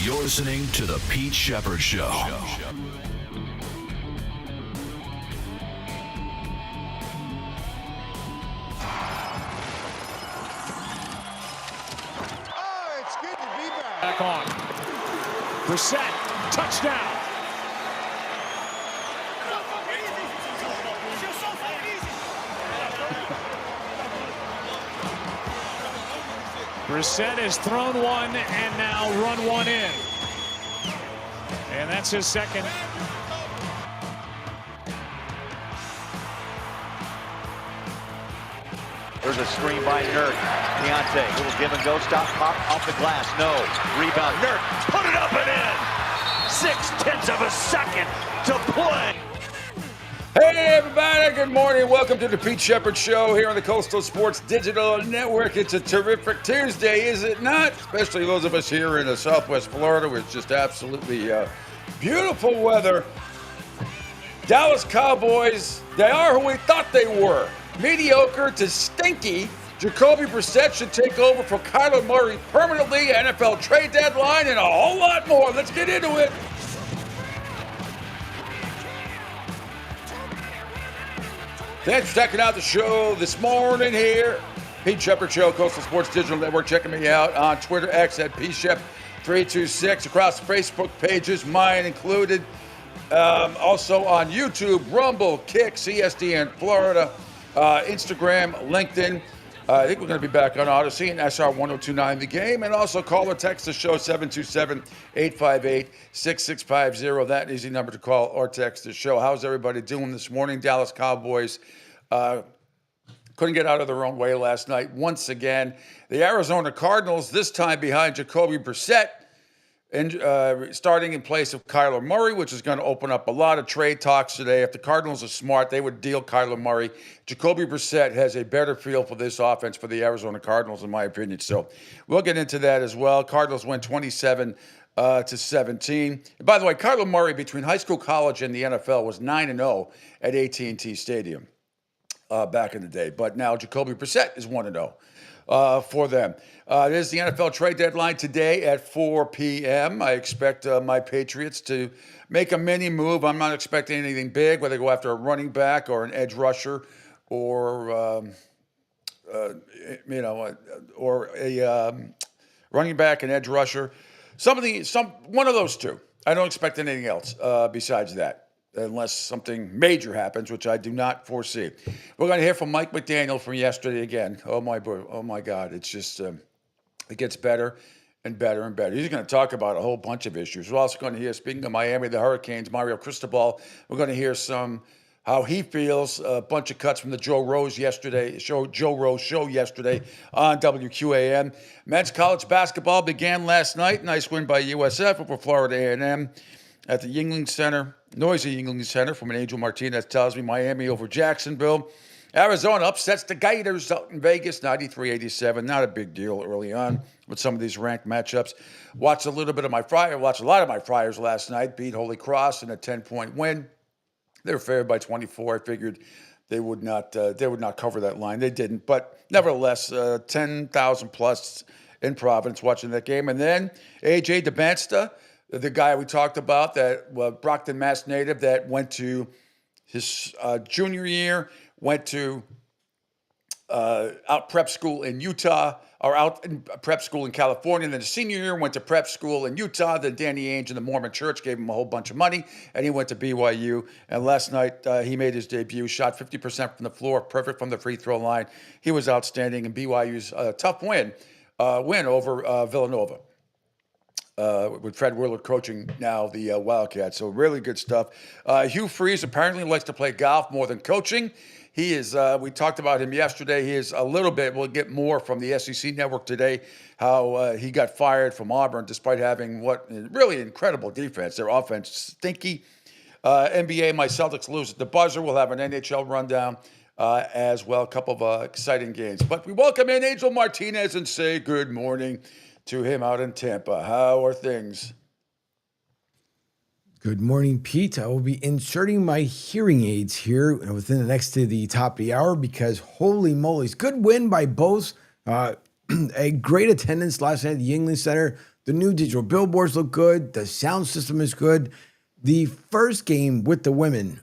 You're listening to The Pete Sheppard Show. Oh, it's good to be back. Back on. Brissett, touchdown. Brissett has thrown one and now run one in. And that's his second. There's a screen by Nurk. Deontay, little give and go, stop, pop, off the glass, no. Rebound, Nurk, put it up and in. 0.6 of a second to play. Hey everybody, good morning. Welcome to the Pete Sheppard Show here on the Coastal Sports Digital Network. It's a terrific Tuesday, is it not? Especially those of us here in Southwest Florida, where it's just absolutely beautiful weather. Dallas Cowboys, they are who we thought they were. Mediocre to stinky. Jacoby Brissett should take over for Kyler Murray permanently, NFL trade deadline, and a whole lot more. Let's get into it. Thanks for checking out the show this morning here. Pete Sheppard Show, Coastal Sports Digital Network. Checking me out on Twitter, X at PShep326, across Facebook pages, mine included. Also on YouTube, Rumble, Kick, CSDN Florida, Instagram, LinkedIn. I think we're going to be back on Odyssey and SR 1029 The Game. And also call or text the show 727-858-6650. That is the number to call or text the show. How's everybody doing this morning? Dallas Cowboys couldn't get out of their own way last night. Once again, the Arizona Cardinals, this time behind Jacoby Brissett, and starting in place of Kyler Murray, which is going to open up a lot of trade talks today. If the Cardinals are smart, they would deal Kyler Murray. Jacoby Brissett has a better feel for this offense for the Arizona Cardinals, in my opinion. So we'll get into that as well. Cardinals win 27-17. And by the way, Kyler Murray, between high school, college, and the NFL, was 9-0 at AT&T Stadium back in the day. But now Jacoby Brissett is 1-0. For them. It is the NFL trade deadline today at 4 p.m. I expect my Patriots to make a mini move. I'm not expecting anything big, whether they go after a running back or an edge rusher or, or a running back, an edge rusher. One of those two. I don't expect anything else besides that, unless something major happens, which I do not foresee. We're going to hear from Mike McDaniel from yesterday again. Oh my God. It's just, it gets better and better and better. He's going to talk about a whole bunch of issues. We're also going to hear, speaking of Miami, the Hurricanes, Mario Cristobal. We're going to hear how he feels, a bunch of cuts from the Joe Rose show yesterday on WQAM. Men's college basketball began last night. Nice win by USF over Florida A&M at the Yuengling Center. Noisy Yuengling Center from an Angel Martinez tells me. Miami over Jacksonville. Arizona upsets the Gators out in Vegas, 93-87. Not a big deal early on with some of these ranked matchups. Watched a lot of my Friars last night. Beat Holy Cross in a 10-point win. They were favored by 24. I figured they would not cover that line. They didn't, but nevertheless, 10,000 plus in Providence watching that game. And then AJ DeBansta, the guy we talked about, that Brockton, Mass native, that went to his junior year, went to out prep school in Utah, or out in prep school in California. And then his senior year, went to prep school in Utah. Then Danny Ainge and the Mormon Church gave him a whole bunch of money, and he went to BYU. And last night, he made his debut, shot 50% from the floor, perfect from the free throw line. He was outstanding in BYU's tough win over Villanova. With Fred Willard coaching now the Wildcats. So really good stuff. Hugh Freeze apparently likes to play golf more than coaching. He is, we talked about him yesterday. He is a little bit, we'll get more from the SEC Network today, how he got fired from Auburn despite having what really incredible defense. Their offense stinky. NBA, my Celtics lose at the buzzer. We'll have an NHL rundown as well. A couple of exciting games. But we welcome in Angel Martinez and say good morning to him out in Tampa. How are things? Good morning, Pete. I will be inserting my hearing aids here within the next to the top of the hour because holy moly's, good win by both. A great attendance last night at the Yuengling Center. The new digital billboards look good. The sound system is good. The first game with the women,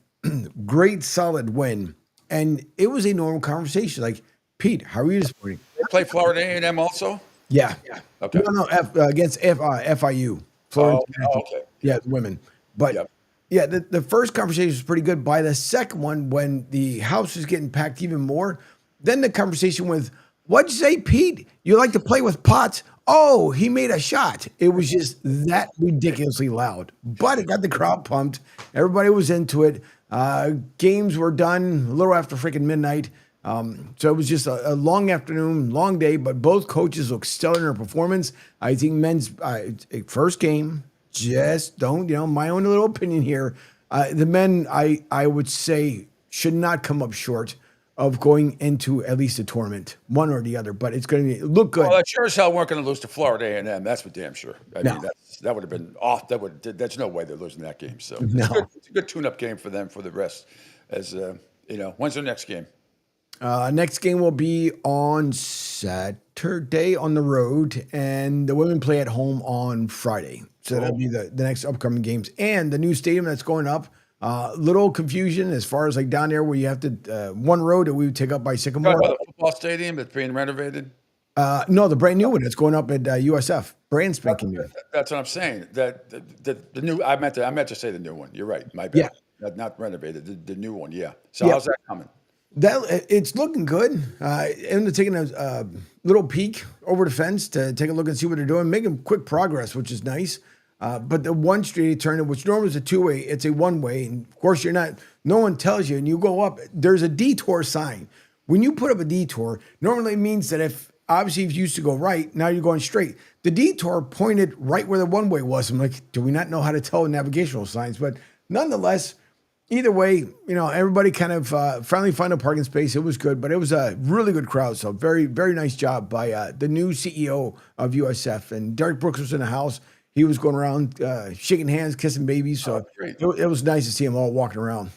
great solid win. And it was a normal conversation. Like, Pete, how are you this morning? They play Florida A&M also? Yeah. Okay. No, against FIU. Florida. Okay. Yeah, women. But Yep. yeah, the first conversation was pretty good. By the second one, when the house was getting packed even more, then the conversation with, what'd you say, Pete? You like to play with pots? Oh, he made a shot. It was just that ridiculously loud. But it got the crowd pumped. Everybody was into it. Games were done a little after freaking midnight. So it was just a long afternoon, long day, but both coaches looked stellar in their performance. I think men's first game, just don't, my own little opinion here. The men, I would say, should not come up short of going into at least a tournament, one or the other, but it's going to look good. Well, that sure as hell weren't going to lose to Florida A&M. That's for damn sure. I mean, that would have been off. There's no way they're losing that game. So it's a good tune-up game for them for the rest. As when's their next game? Next game will be on Saturday on the road, and the women play at home on Friday. So that'll be the next upcoming games. And the new stadium that's going up, little confusion as far as like down there where you have to, one road that we would take up by Sycamore. The football stadium that's being renovated? No, the brand new one that's going up at USF. Brand spanking new. That's what I'm saying. That the new, I meant to say the new one. You're right. My bad. Yeah. Not renovated, the new one, yeah. So how's that coming? It's looking good. And they're taking a little peek over the fence to take a look and see what they're doing, making quick progress, which is nice. But the one straight turn, which normally is a two-way, it's a one-way. And of course, no one tells you, and you go up, there's a detour sign. When you put up a detour, normally it means that if you used to go right, now you're going straight. The detour pointed right where the one-way was. I'm like, do we not know how to tell navigational signs? But nonetheless, either way, everybody kind of finally found a parking space. It was good, but it was a really good crowd. So very, very nice job by the new CEO of USF. And Derek Brooks was in the house. He was going around shaking hands, kissing babies. So it was nice to see them all walking around.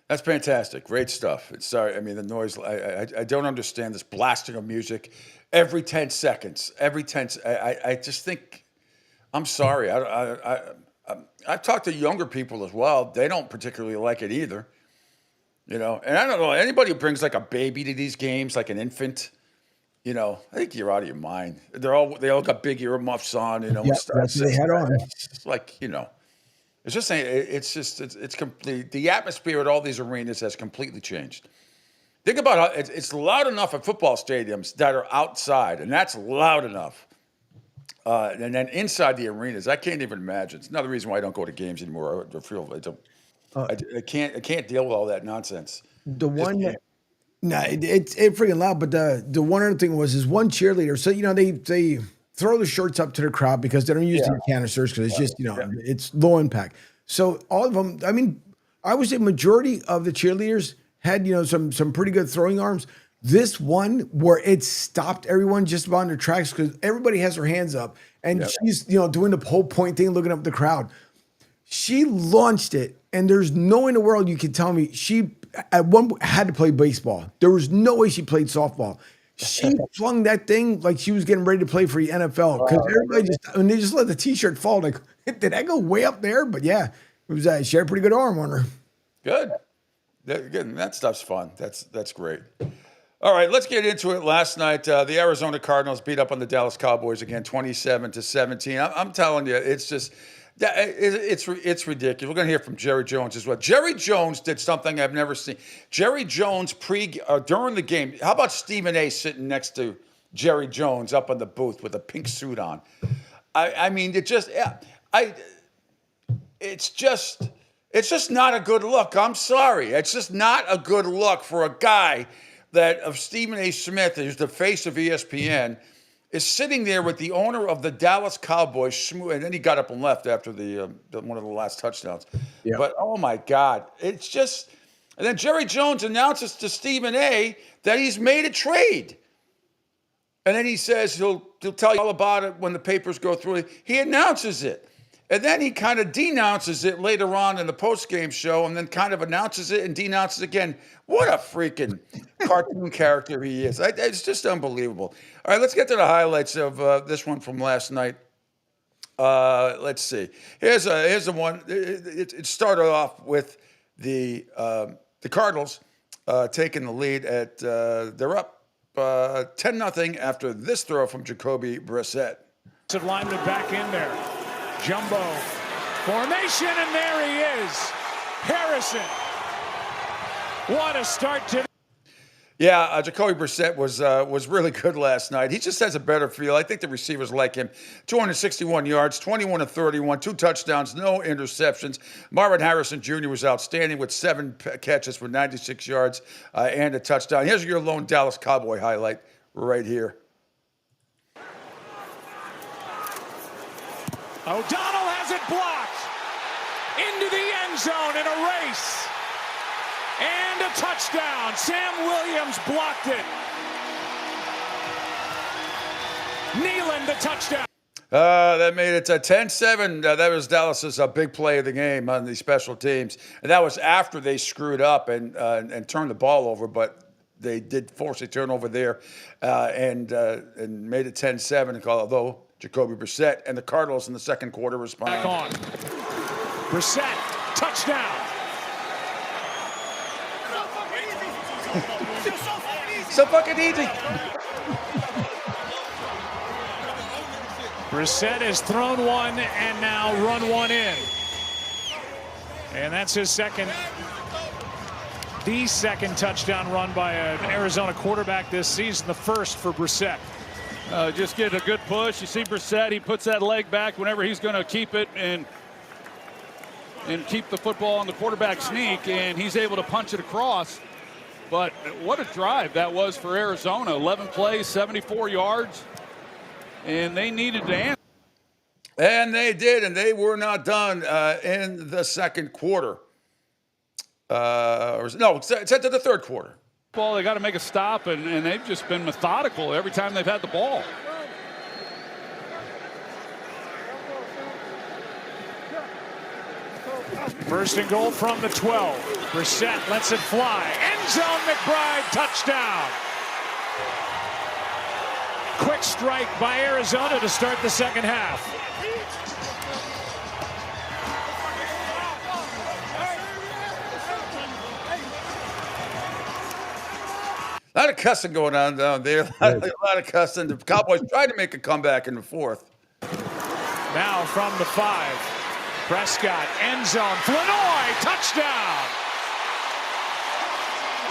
That's fantastic. Great stuff. Sorry, I mean, the noise, I don't understand this blasting of music every 10 seconds. I just think, I'm sorry. I've talked to younger people as well. They don't particularly like it either. And I don't know, anybody who brings like a baby to these games, like an infant, I think you're out of your mind. They all got big earmuffs on, Yeah, that's what they had on. It's like, it's just saying, it's complete. The atmosphere at all these arenas has completely changed. Think about how it's loud enough at football stadiums that are outside, and that's loud enough. And then inside the arenas, I can't even imagine. It's another reason why I don't go to games anymore. I can't deal with all that nonsense. The one that, it's freaking loud. But the one other thing is one cheerleader. So they throw the shirts up to the crowd because they don't use the canisters because it's just it's low impact. So all of them. I mean, I would say majority of the cheerleaders had some pretty good throwing arms. This one where it stopped everyone just about on their tracks because everybody has their hands up and she's doing the whole point thing, looking up at the crowd. She launched it, and there's no way in the world you can tell me she at one had to play baseball. There was no way she played softball. She flung that thing like she was getting ready to play for the NFL because everybody they just let the T-shirt fall. Like, did that go way up there? But yeah, it was she had a pretty good arm on her. Good. That stuff's fun. That's great. All right, let's get into it. Last night, the Arizona Cardinals beat up on the Dallas Cowboys again, 27-17. I'm telling you, it's just it's ridiculous. We're going to hear from Jerry Jones as well. Jerry Jones did something I've never seen. Jerry Jones during the game. How about Stephen A. sitting next to Jerry Jones up in the booth with a pink suit on? I mean, it's just not a good look. I'm sorry. It's just not a good look for a guy of Stephen A. Smith, who's the face of ESPN, is sitting there with the owner of the Dallas Cowboys, and then he got up and left after one of the last touchdowns. Yeah. But, oh, my God, it's just – and then Jerry Jones announces to Stephen A. that he's made a trade. And then he says he'll tell you all about it when the papers go through it. He announces it. And then he kind of denounces it later on in the post-game show and then kind of announces it and denounces again. What a freaking cartoon character he is. It's just unbelievable. All right, let's get to the highlights of this one from last night. Let's see. Here's a one. It started off with the Cardinals taking the lead at they're up 10-0 after this throw from Jacoby Brissett. Lineman back in there. Jumbo formation, and there he is. Harrison. What a start to. Yeah, Jacoby Brissett was really good last night. He just has a better feel. I think the receivers like him. 261 yards, 21 of 31, 2 touchdowns, no interceptions. Marvin Harrison Jr. was outstanding with 7 catches for 96 yards and a touchdown. Here's your lone Dallas Cowboy highlight right here. O'Donnell has it blocked. Into the end zone in a race. And a touchdown. Sam Williams blocked it. Nealon, the touchdown. That made it 10-7. That was Dallas's big play of the game on the special teams. And that was after they screwed up and turned the ball over, but they did force a turnover there and made it 10-7, although Jacoby Brissett and the Cardinals in the second quarter responded. Back on. Brissett, touchdown. So fucking easy. Brissett has thrown one and now run one in. And that's his second touchdown run by an Arizona quarterback this season, the first for Brissett. Just get a good push. You see Brissett, he puts that leg back whenever he's going to keep it and keep the football on the quarterback sneak, and he's able to punch it across. But what a drive that was for Arizona. 11 plays, 74 yards, and they needed to answer. And they did, and they were not done in the second quarter. It's into the third quarter. Well, they got to make a stop, and they've just been methodical every time they've had the ball. First and goal from the 12. Brissett lets it fly. End zone, McBride, touchdown. Quick strike by Arizona to start the second half. A lot of cussing going on down there. A lot of cussing. The Cowboys tried to make a comeback in the fourth. Now from the 5. Prescott, end zone, Flanoy, touchdown.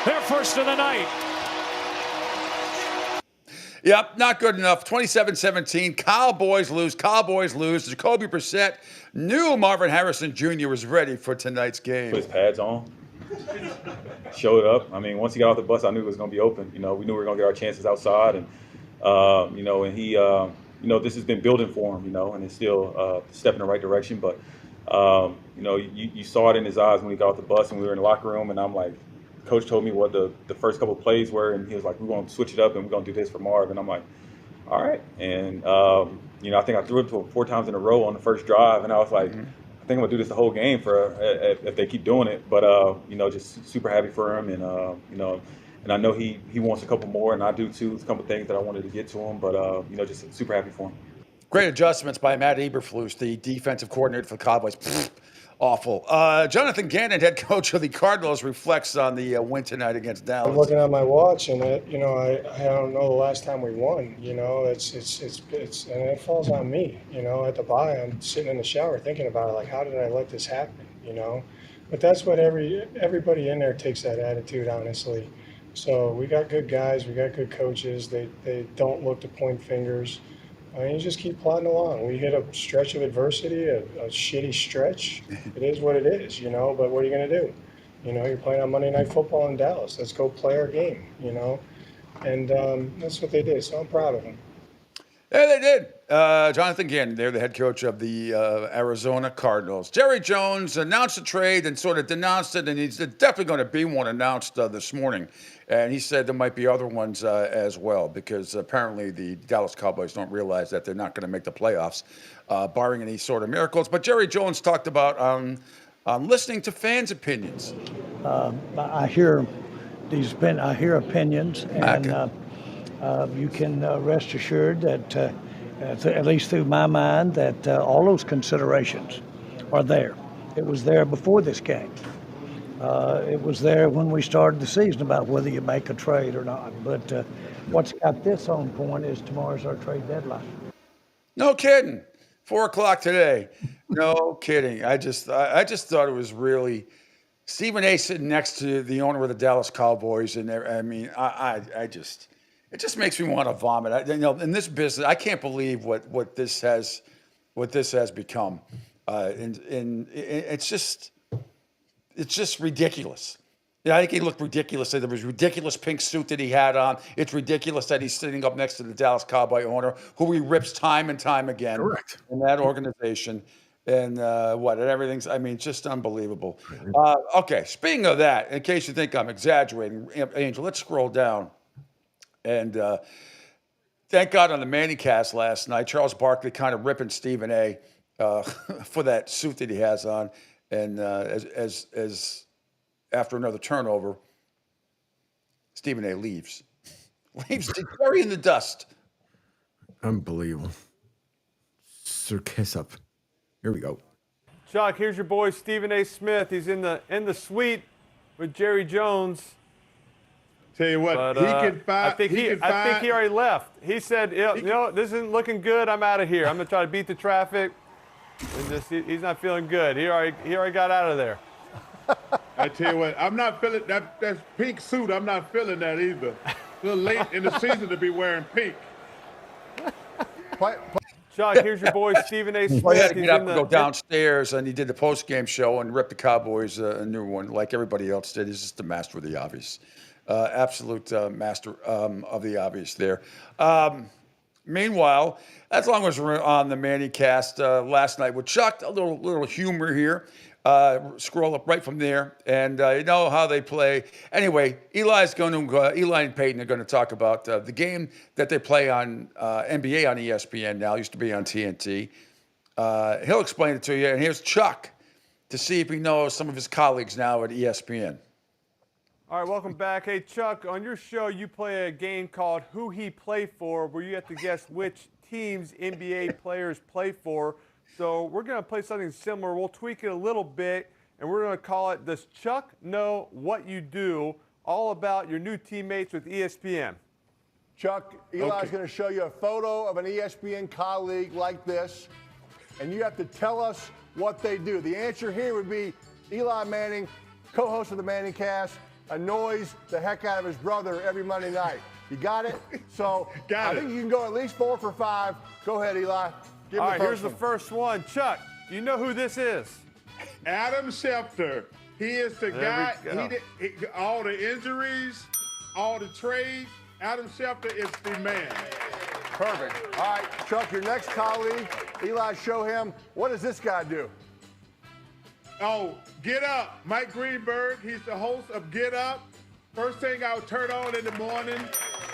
Their first of the night. Yep, not good enough. 27-17. Cowboys lose. Jacoby Brissett knew Marvin Harrison Jr. was ready for tonight's game. Put his pads on. Showed up. I mean, once he got off the bus, I knew it was going to be open. We knew we were going to get our chances outside, and and he, this has been building for him. And it's still a step in the right direction. But you saw it in his eyes when he got off the bus and we were in the locker room, and I'm like, Coach told me what the first couple of plays were, and he was like, we're going to switch it up and we're going to do this for Marv, and I'm like, all right. And I think I threw it to him 4 times in a row on the first drive, and I was like, I think I'm gonna do this the whole game for if they keep doing it. But just super happy for him, and and I know he wants a couple more, and I do too. There's a couple things that I wanted to get to him, but just super happy for him. Great adjustments by Matt Eberflus, the defensive coordinator for the Cowboys. Awful. Jonathan Gannon, head coach of the Cardinals, reflects on the win tonight against Dallas. I'm looking at my watch, and I don't know the last time we won. It's and it falls on me. At the bye, I'm sitting in the shower thinking about it, like, how did I let this happen? But that's what everybody in there takes that attitude, honestly. So we got good guys, we got good coaches. They don't look to point fingers. You just keep plodding along. We hit a stretch of adversity, a shitty stretch. It is what it is, but what are you going to do? You're playing on Monday Night Football in Dallas. Let's go play our game, And that's what they did, so I'm proud of them. Yeah, they did. Jonathan Gannon, they're the head coach of the Arizona Cardinals. Jerry Jones announced a trade and sort of denounced it, and he's definitely going to be one announced this morning. And he said there might be other ones as well, because apparently the Dallas Cowboys don't realize that they're not going to make the playoffs, barring any sort of miracles. But Jerry Jones talked about listening to fans' opinions. I hear opinions, and you can rest assured that at least through my mind, that all those considerations are there. It was there before this game. It was there when we started the season about whether you make a trade or not. But what's got this on point is tomorrow's our trade deadline. No kidding. 4 o'clock today. No kidding. I just thought it was really Stephen A. sitting next to the owner of the Dallas Cowboys, and I mean, it just makes me want to vomit. In this business, I can't believe what this has become, and it's just ridiculous. Yeah, I think he looked ridiculous. There was a ridiculous pink suit that he had on. It's ridiculous that he's sitting up next to the Dallas Cowboy owner, who he rips time and time again. Correct. In that organization. And everything's, I mean, just unbelievable. Okay, speaking of that, in case you think I'm exaggerating, Angel, let's scroll down. And thank God on the Manning cast last night, Charles Barkley kind of ripping Stephen A. For that suit that he has on. And as after another turnover, Stephen A. leaves to bury in the dust. Unbelievable. Sir Kiss up. Here we go. Chuck, here's your boy Stephen A. Smith. He's in the suite with Jerry Jones. Tell you what, But, he can find. I think he already left. He said, this isn't looking good. I'm out of here. I'm gonna try to beat the traffic. And he's not feeling good. He already got out of there. I tell you what, I'm not feeling that pink suit. I'm not feeling that either. A little late in the season to be wearing pink. Chuck, here's your boy Stephen A. Smith. Well, he had to get up and go downstairs, and he did the post-game show and ripped the Cowboys a new one, like everybody else did. He's just the master of the obvious, absolute master of the obvious there. Meanwhile, as long as we're on the Manning cast last night with Chuck, a little humor here. Scroll up right from there, and you know how they play. Anyway, Eli and Peyton are going to talk about the game that they play on NBA on ESPN now. Used to be on TNT. He'll explain it to you. And here's Chuck to see if he knows some of his colleagues now at ESPN. All right, welcome back. Hey, Chuck, on your show, you play a game called Who He Play For, where you have to guess which teams NBA players play for. So we're going to play something similar. We'll tweak it a little bit, and we're going to call it Does Chuck Know What You Do? All about your new teammates with ESPN. Chuck, Eli's going to show you a photo of an ESPN colleague like this, and you have to tell us what they do. The answer here would be Eli Manning, co-host of the Manning Cast, annoys the heck out of his brother every Monday night. You got it? So I think you can go at least 4 for 5. Go ahead, Eli. All right, here's the first one. Chuck, do you know who this is? Adam Sheppard. He is the guy. All the injuries, all the trades. Adam Sheppard is the man. Perfect. All right, Chuck, your next colleague, Eli, show him. What does this guy do? Oh, Get Up. Mike Greenberg. He's the host of Get Up. First thing I would turn on in the morning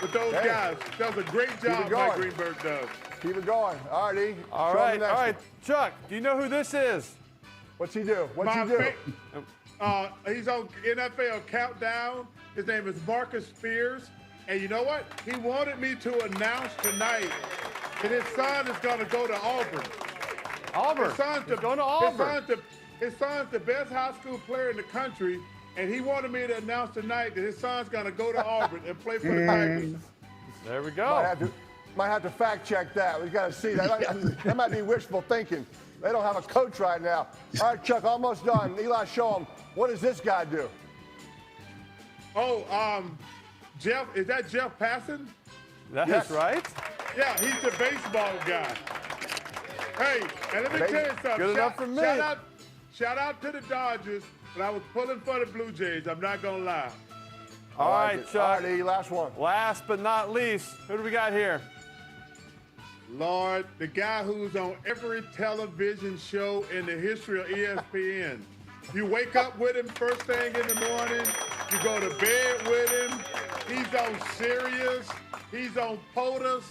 with those guys. Does a great job, Mike Greenberg does. Keep it going. All right, E. All right. Chuck, do you know who this is? What's he do? What's he do? He's on NFL Countdown. His name is Marcus Spears. And you know what? He wanted me to announce tonight that his son is going to go to Auburn. Auburn? His son's going to Auburn. His son's the best high school player in the country. And he wanted me to announce tonight that his son's going to go to Auburn and play for the Tigers. There we go. Might have to fact check that. We've got to see that. That might be wishful thinking. They don't have a coach right now. All right, Chuck, almost done. Eli, show him. What does this guy do? Oh, Jeff, is that Jeff Passan? That's right. Yeah, he's the baseball guy. Hey, and let me tell you something. Good enough for me. Shout out to the Dodgers, but I was pulling for the Blue Jays. I'm not going to lie. All right, Chuck. All right, E, last one. Last but not least, who do we got here? Lord, the guy who's on every television show in the history of ESPN. You wake up with him first thing in the morning. You go to bed with him. He's on Sirius. He's on POTUS.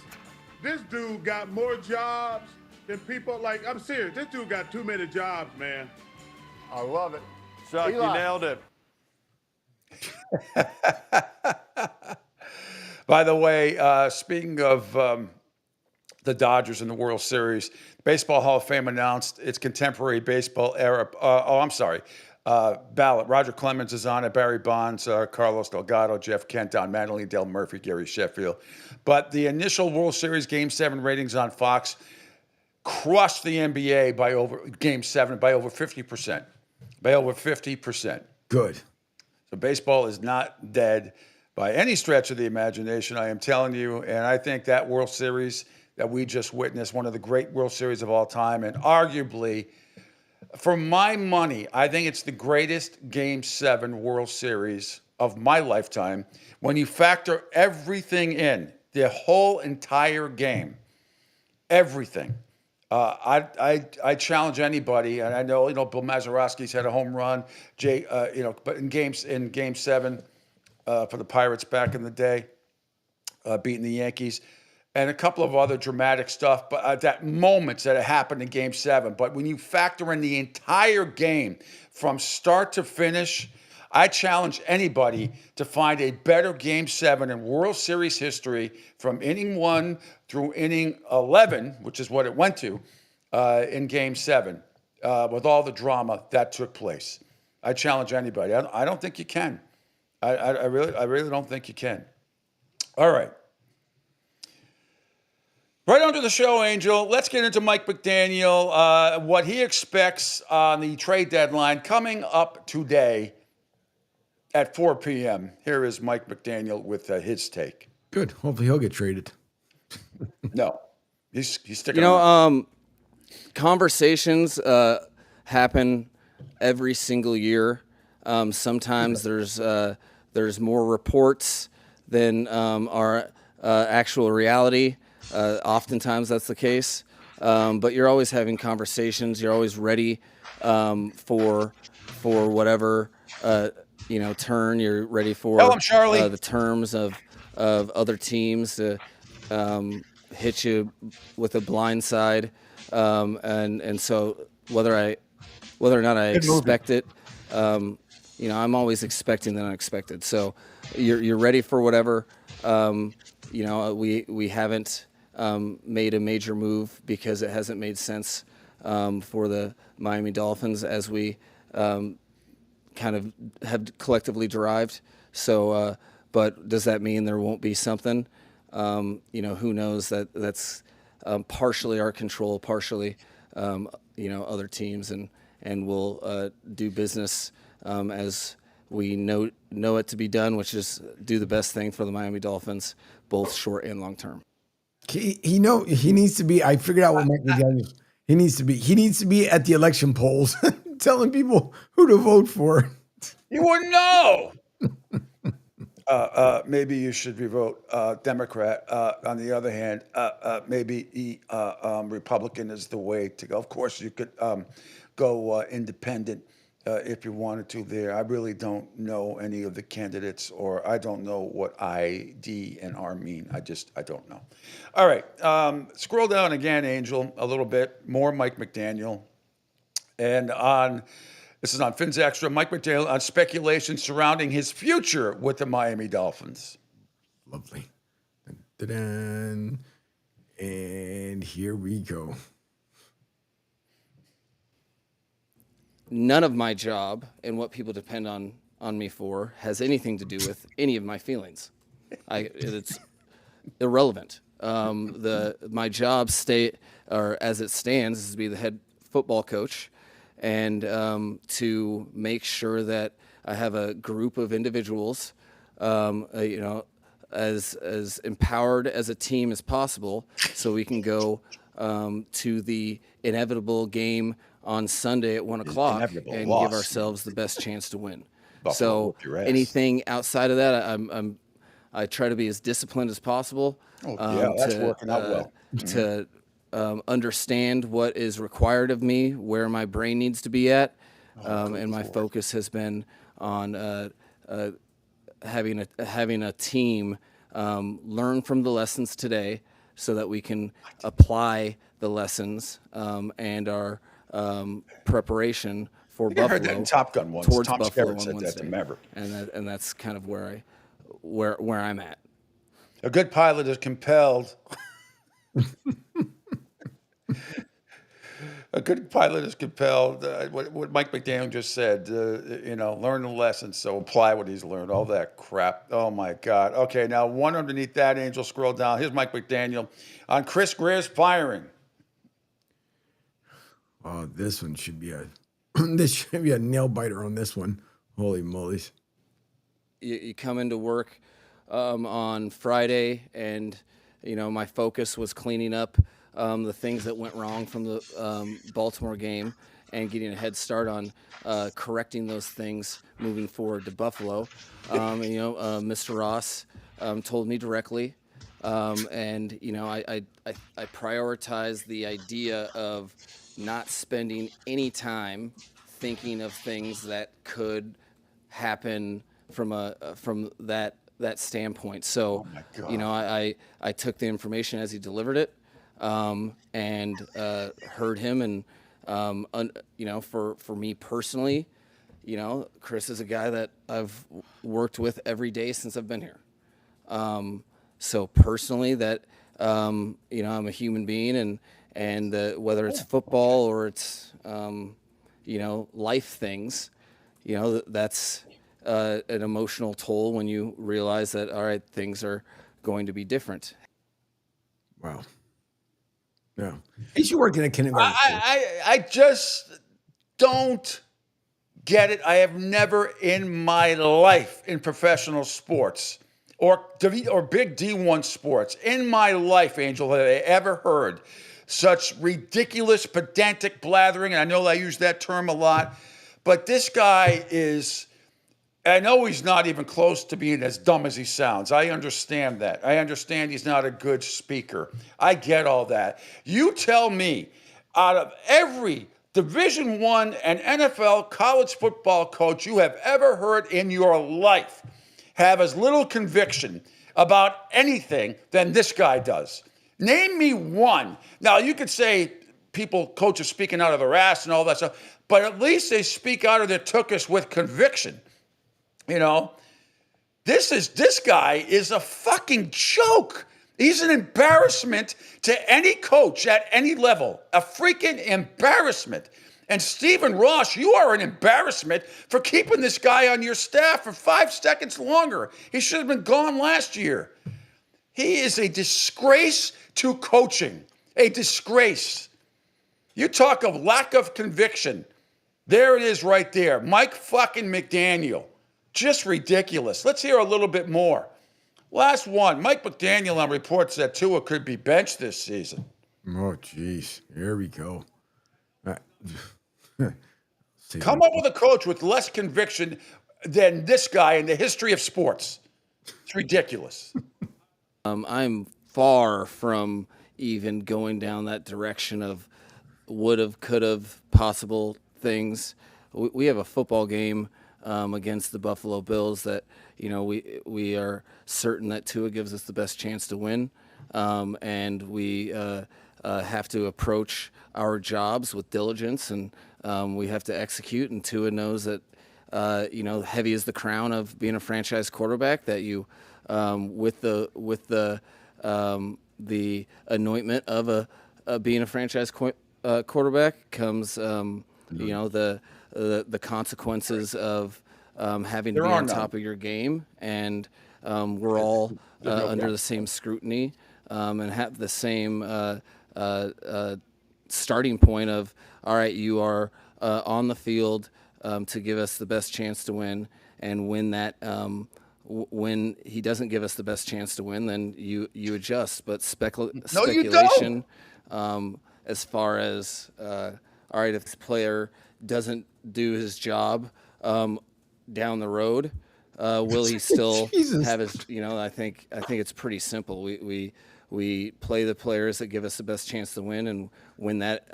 This dude got more jobs than people like. I'm serious. This dude got too many jobs, man. I love it. Chuck, Eli. you nailed it. By the way, speaking of the Dodgers in the World Series. Baseball Hall of Fame announced its contemporary baseball era. Ballot. Roger Clemens is on it. Barry Bonds, Carlos Delgado, Jeff Kent, Don Mattingly, Dale Murphy, Gary Sheffield. But the initial World Series Game 7 ratings on Fox crushed the NBA by over Game 7 by over 50%. By over 50%. Good. So baseball is not dead by any stretch of the imagination, I am telling you. And I think that World Series that we just witnessed, one of the great World Series of all time, and arguably, for my money, I think it's the greatest Game 7 World Series of my lifetime. When you factor everything in, the whole entire game, everything. I challenge anybody, and I know Bill Mazeroski's had a home run, but in Game 7 for the Pirates back in the day, beating the Yankees, and a couple of other dramatic stuff, but that moments that happened in Game 7. But when you factor in the entire game from start to finish, I challenge anybody to find a better Game 7 in World Series history from inning 1 through inning 11, which is what it went to in Game 7, with all the drama that took place. I challenge anybody. I don't think you can. I really don't think you can. All right. Right onto the show, Angel. Let's get into Mike McDaniel, what he expects on the trade deadline coming up today at 4 p.m. Here is Mike McDaniel with his take. Good. Hopefully he'll get traded. No, he's sticking around. Conversations happen every single year. Sometimes there's more reports than our actual reality. Oftentimes that's the case. But you're always having conversations. You're always ready for whatever turn. You're ready for the terms of other teams to hit you with a blind side. And so whether or not I expect it, I'm always expecting the unexpected. So you're ready for whatever. We haven't made a major move because it hasn't made sense for the Miami Dolphins as we kind of have collectively derived. So, but does that mean there won't be something? Who knows? That's partially our control, partially other teams, and we'll do business as we know it to be done, which is do the best thing for the Miami Dolphins, both short and long term. He needs to be. I figured out what Mike McDaniel. He needs to be. He needs to be at the election polls, telling people who to vote for. You wouldn't know. Maybe you should vote Democrat. On the other hand, maybe Republican is the way to go. Of course, you could go independent if you wanted to there. I really don't know any of the candidates, or I don't know what I, D, and R mean. I don't know. All right. Scroll down again, Angel, a little bit. More Mike McDaniel. And this is on Fins Extra, Mike McDaniel on speculation surrounding his future with the Miami Dolphins. Lovely. Dun-dun-dun. And here we go. None of my job and what people depend on me for has anything to do with any of my feelings. It's irrelevant. My job as it stands is to be the head football coach and to make sure that I have a group of individuals, as empowered as a team as possible, so we can go to the inevitable game on Sunday at 1 o'clock and give ourselves the best chance to win. So anything outside of that, I try to be as disciplined as possible. That's working out well. To understand what is required of me, where my brain needs to be at, and my focus has been on having a team learn from the lessons today, so that we can apply the lessons and our preparation for Buffalo. I heard that in Top Gun once. Towards Tom Buffalo Sheppard said that to Maverick. And that's kind of where I'm at. A good pilot is compelled A good pilot is compelled. What Mike McDaniel just said, learn the lessons, so apply what he's learned. All that crap. Oh, my God. Okay, now one underneath that, Angel, scroll down. Here's Mike McDaniel on Chris Greer's firing. Oh, this one should be this should be a nail biter on this one. Holy mollies. You come into work on Friday, and, my focus was cleaning up the things that went wrong from the Baltimore game and getting a head start on correcting those things moving forward to Buffalo. Mr. Ross told me directly, and I prioritize the idea of not spending any time thinking of things that could happen from that standpoint. So, I took the information as he delivered it. And heard him, and for me personally, Chris is a guy that I've worked with every day since I've been here. So personally, that I'm a human being, and whether it's football or it's life things, that's an emotional toll when you realize that, all right, things are going to be different. Wow. Yeah. He's working at kindergarten. I just don't get it. I have never in my life in professional sports or big D1 sports in my life, Angel, have I ever heard such ridiculous, pedantic blathering. And I know I use that term a lot, but this guy is... I know he's not even close to being as dumb as he sounds. I understand that. I understand he's not a good speaker. I get all that. You tell me, out of every Division I and NFL college football coach you have ever heard in your life have as little conviction about anything than this guy does. Name me one. Now, you could say coaches speaking out of their ass and all that stuff, but at least they speak out of their tuchus with conviction. This guy is a fucking joke. He's an embarrassment to any coach at any level. A freaking embarrassment. And Stephen Ross, you are an embarrassment for keeping this guy on your staff for 5 seconds longer. He should have been gone last year. He is a disgrace to coaching. A disgrace. You talk of lack of conviction. There it is right there. Mike fucking McDaniel. Just ridiculous. Let's hear a little bit more. Last one. Mike McDaniel on reports that Tua could be benched this season. Oh, jeez. Here we go. Come up with a coach with less conviction than this guy in the history of sports. It's ridiculous. I'm far from even going down that direction of would've, could've, possible things. We have a football game against the Buffalo Bills that we are certain that Tua gives us the best chance to win, and we have to approach our jobs with diligence, and we have to execute. And Tua knows that heavy is the crown of being a franchise quarterback. That you with the anointment of being a franchise quarterback comes the consequences of having to be on top of your game, and we're all under the same scrutiny and have the same starting point of, all right, you are on the field to give us the best chance to win, and when he doesn't give us the best chance to win, then you adjust. But speculation as far as all right, if this player doesn't do his job down the road, will he still have his? I think it's pretty simple. We play the players that give us the best chance to win, and when that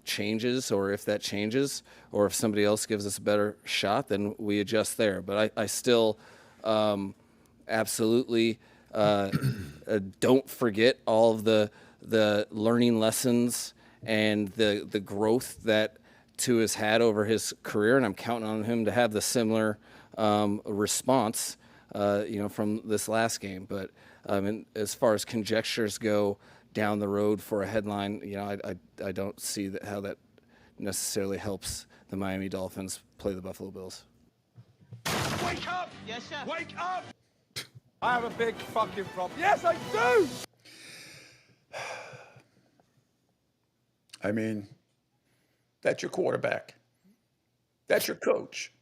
changes, or if that changes, or if somebody else gives us a better shot, then we adjust there. But I still absolutely don't forget all of the learning lessons and the growth that Tua has had over his career, and I'm counting on him to have the similar response, from this last game. But and as far as conjectures go, down the road for a headline, I don't see how that necessarily helps the Miami Dolphins play the Buffalo Bills. Wake up! Yes, sir. Wake up! I have a big fucking problem. Yes, I do! I mean, that's your quarterback. That's your coach.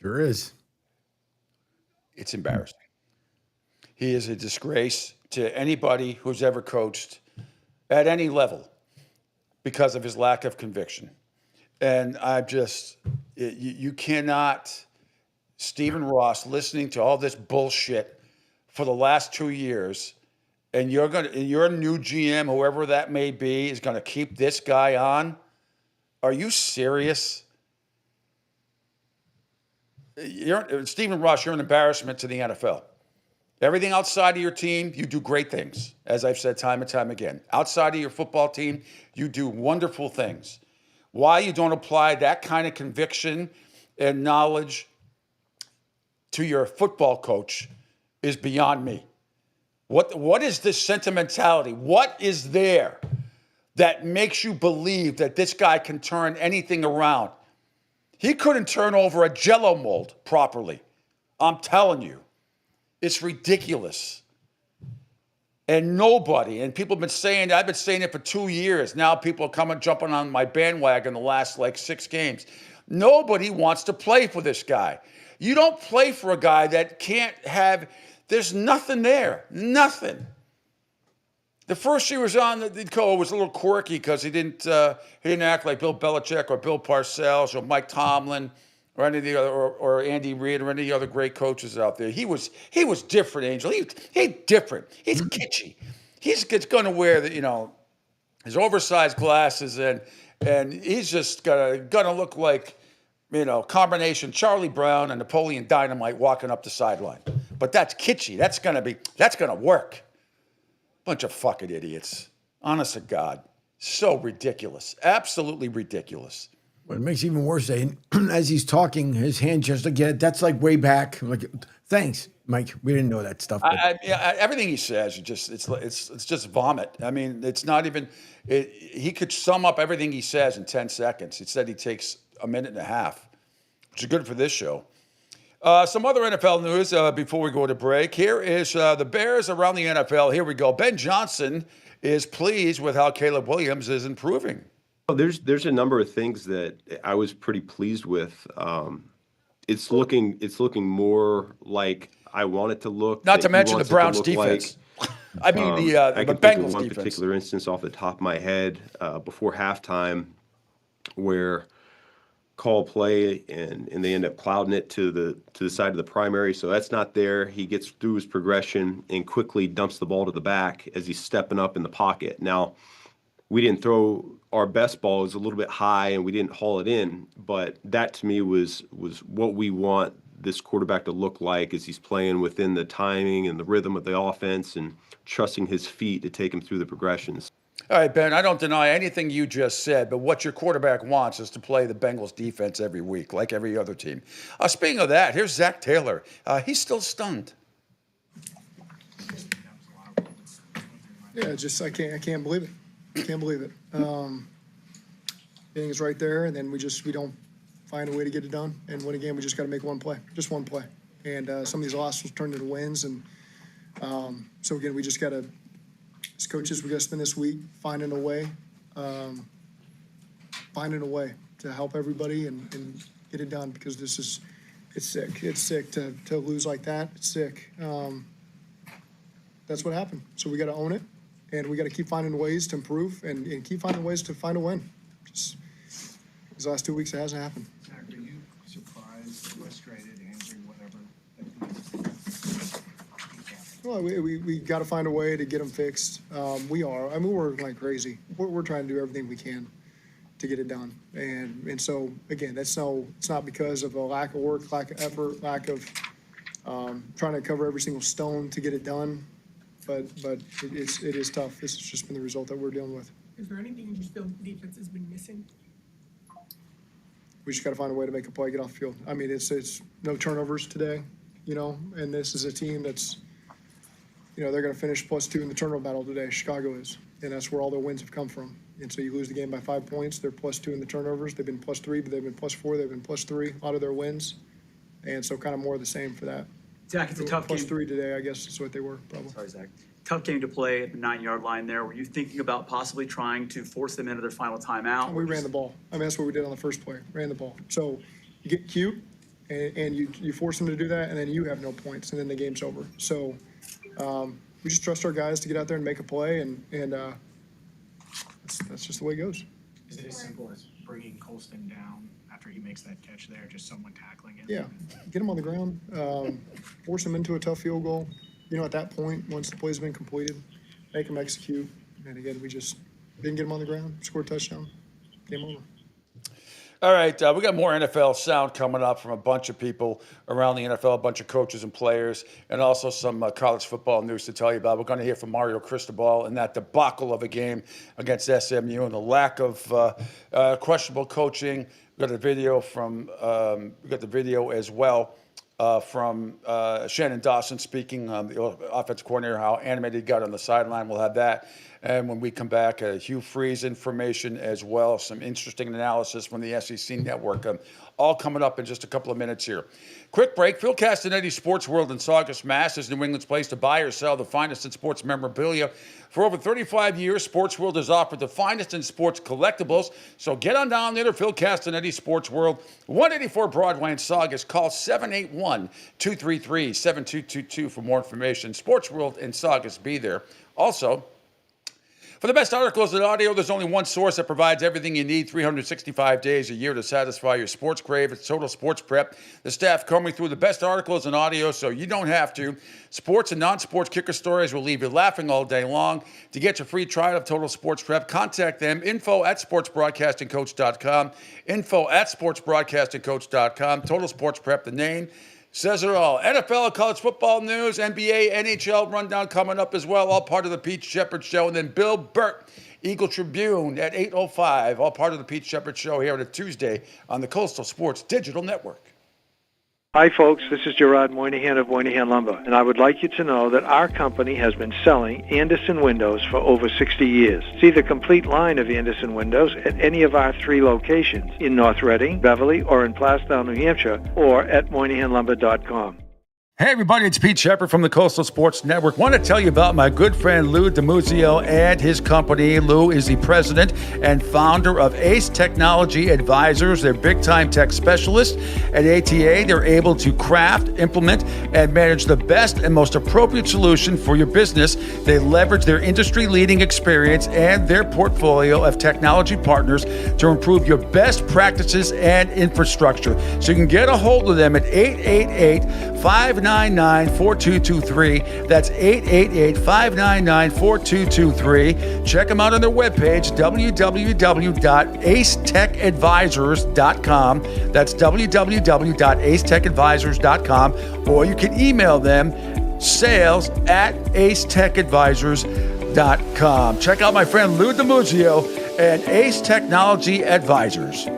Sure is. It's embarrassing. He is a disgrace to anybody who's ever coached at any level because of his lack of conviction. And you cannot, Stephen Ross, listening to all this bullshit for the last 2 years, and your new GM, whoever that may be, is going to keep this guy on. Are you serious? Stephen Ross, you're an embarrassment to the NFL. Everything outside of your team, you do great things, as I've said time and time again. Outside of your football team, you do wonderful things. Why you don't apply that kind of conviction and knowledge to your football coach is beyond me. What is this sentimentality? What is there that makes you believe that this guy can turn anything around? He couldn't turn over a Jell-O mold properly. I'm telling you. It's ridiculous. And people have been saying, I've been saying it for 2 years. Now people are jumping on my bandwagon the last 6 games. Nobody wants to play for this guy. You don't play for a guy that can't there's nothing there. Nothing. The first year was on, the coach was a little quirky because he didn't act like Bill Belichick or Bill Parcells or Mike Tomlin or any of the other, or Andy Reid or any of the other great coaches out there. He was different, Angel. He's different. He's kitschy. He's going to wear his oversized glasses and he's just gonna look like combination Charlie Brown and Napoleon Dynamite walking up the sideline. But that's kitschy. That's gonna work. Bunch of fucking idiots. Honest to God. So ridiculous. Absolutely ridiculous. What makes it even worse, as he's talking, his hand just again, that's way back. Thanks, Mike. We didn't know that stuff. Everything he says, it's just vomit. I mean, it's not even. He could sum up everything he says in 10 seconds. He said he takes a minute and a half, which is good for this show. Some other NFL news before we go to break. Here is the Bears around the NFL. Here we go. Ben Johnson is pleased with how Caleb Williams is improving. There's a number of things that I was pretty pleased with. It's looking more like I want it to look. Not to mention the Browns defense. I mean the Bengals defense. Of one particular instance off the top of my head before halftime, where call play and they end up clouding it to the side of the primary. So that's not there. He gets through his progression and quickly dumps the ball to the back as he's stepping up in the pocket. Now, we didn't throw our best ball. It was a little bit high and we didn't haul it in, but that to me was what we want this quarterback to look like as he's playing within the timing and the rhythm of the offense and trusting his feet to take him through the progressions. All right, Ben, I don't deny anything you just said, but what your quarterback wants is to play the Bengals defense every week, like every other team. Speaking of that, here's Zach Taylor. He's still stunned. Yeah, I can't believe it. Can't believe it. Everything's right there, and then we don't find a way to get it done and win a game. We just got to make one play, just one play. And some of these losses turned into wins, and so again, we just got to, as coaches, we got to spend this week finding a way to help everybody and get it done, because it's sick. It's sick to lose like that. It's sick. That's what happened. So we got to own it. And we got to keep finding ways to improve and keep finding ways to find a win. Just these last 2 weeks, it hasn't happened. Zach, are you surprised, frustrated, angry, whatever? Well, we got to find a way to get them fixed. We are. I mean, we're like crazy. We're trying to do everything we can to get it done. And so, again, it's not because of a lack of work, lack of effort, lack of trying to cover every single stone to get it done. But it is tough. This has just been the result that we're dealing with. Is there anything you just feel the defense has been missing? We just got to find a way to make a play, get off the field. I mean, it's no turnovers today, and this is a team that's they're going to finish +2 in the turnover battle today. Chicago is, and that's where all their wins have come from. And so you lose the game by 5 points. They're +2 in the turnovers. They've been +3, but they've been +4. They've been +3. A lot of their wins, and so kind of more of the same for that. Zach, it's a tough game. +3 today, I guess is what they were probably. Sorry, Zach. Tough game to play at the 9-yard line there. Were you thinking about possibly trying to force them into their final timeout? We ran the ball. I mean, that's what we did on the first play. Ran the ball. So you get cute, and you force them to do that, and then you have no points, and then the game's over. So we just trust our guys to get out there and make a play, and that's just the way it goes. Is it as simple as bringing Colston down after he makes that catch there, just someone tackling him? Yeah, get him on the ground, force him into a tough field goal. At that point, once the play's been completed, make him execute. And again, we just didn't get him on the ground, score a touchdown, game over. All right, we got more NFL sound coming up from a bunch of people around the NFL, a bunch of coaches and players, and also some college football news to tell you about. We're going to hear from Mario Cristobal in that debacle of a game against SMU and the lack of questionable coaching. We got the video as well from Shannon Dawson speaking, the offensive coordinator, how animated he got on the sideline. We'll have that. And when we come back, Hugh Freeze information as well, some interesting analysis from the SEC Network, all coming up in just a couple of minutes here. Quick break. Phil Castanetti's Sports World in Saugus, Mass. is New England's place to buy or sell the finest in sports memorabilia. For over 35 years, Sports World has offered the finest in sports collectibles. So get on down there to Phil Castanetti's Sports World, 184 Broadway in Saugus. Call 781-233-7222 for more information. Sports World in Saugus, be there. Also, for the best articles and audio, there's only one source that provides everything you need 365 days a year to satisfy your sports crave. It's Total Sports Prep. The staff combing through the best articles and audio so you don't have to. Sports and non-sports kicker stories will leave you laughing all day long. To get your free trial of Total Sports Prep, contact them, info@sportsbroadcastingcoach.com, info@sportsbroadcastingcoach.com. Total Sports Prep, the name says it all. NFL, college football news, NBA, NHL rundown coming up as well, all part of the Pete Sheppard Show. And then Bill Burt, Eagle Tribune at 8:05, all part of the Pete Sheppard Show here on a Tuesday on the Coastal Sports Digital Network. Hi, folks. This is Gerard Moynihan of Moynihan Lumber, and I would like you to know that our company has been selling Anderson windows for over 60 years. See the complete line of Anderson windows at any of our 3 locations in North Reading, Beverly, or in Plastown, New Hampshire, or at MoynihanLumber.com. Hey everybody, it's Pete Sheppard from the Coastal Sports Network. Want to tell you about my good friend Lou DiMuzio and his company. Lou is the president and founder of Ace Technology Advisors. They're big-time tech specialists. At ATA, they're able to craft, implement, and manage the best and most appropriate solution for your business. They leverage their industry-leading experience and their portfolio of technology partners to improve your best practices and infrastructure. So you can get a hold of them at 888-599-4223. That's 888-599-4223. Check them out on their webpage, www.acetechadvisors.com. That's www.acetechadvisors.com. Or you can email them, sales@acetechadvisors.com. Check out my friend Lou DiMuzio and Ace Technology Advisors.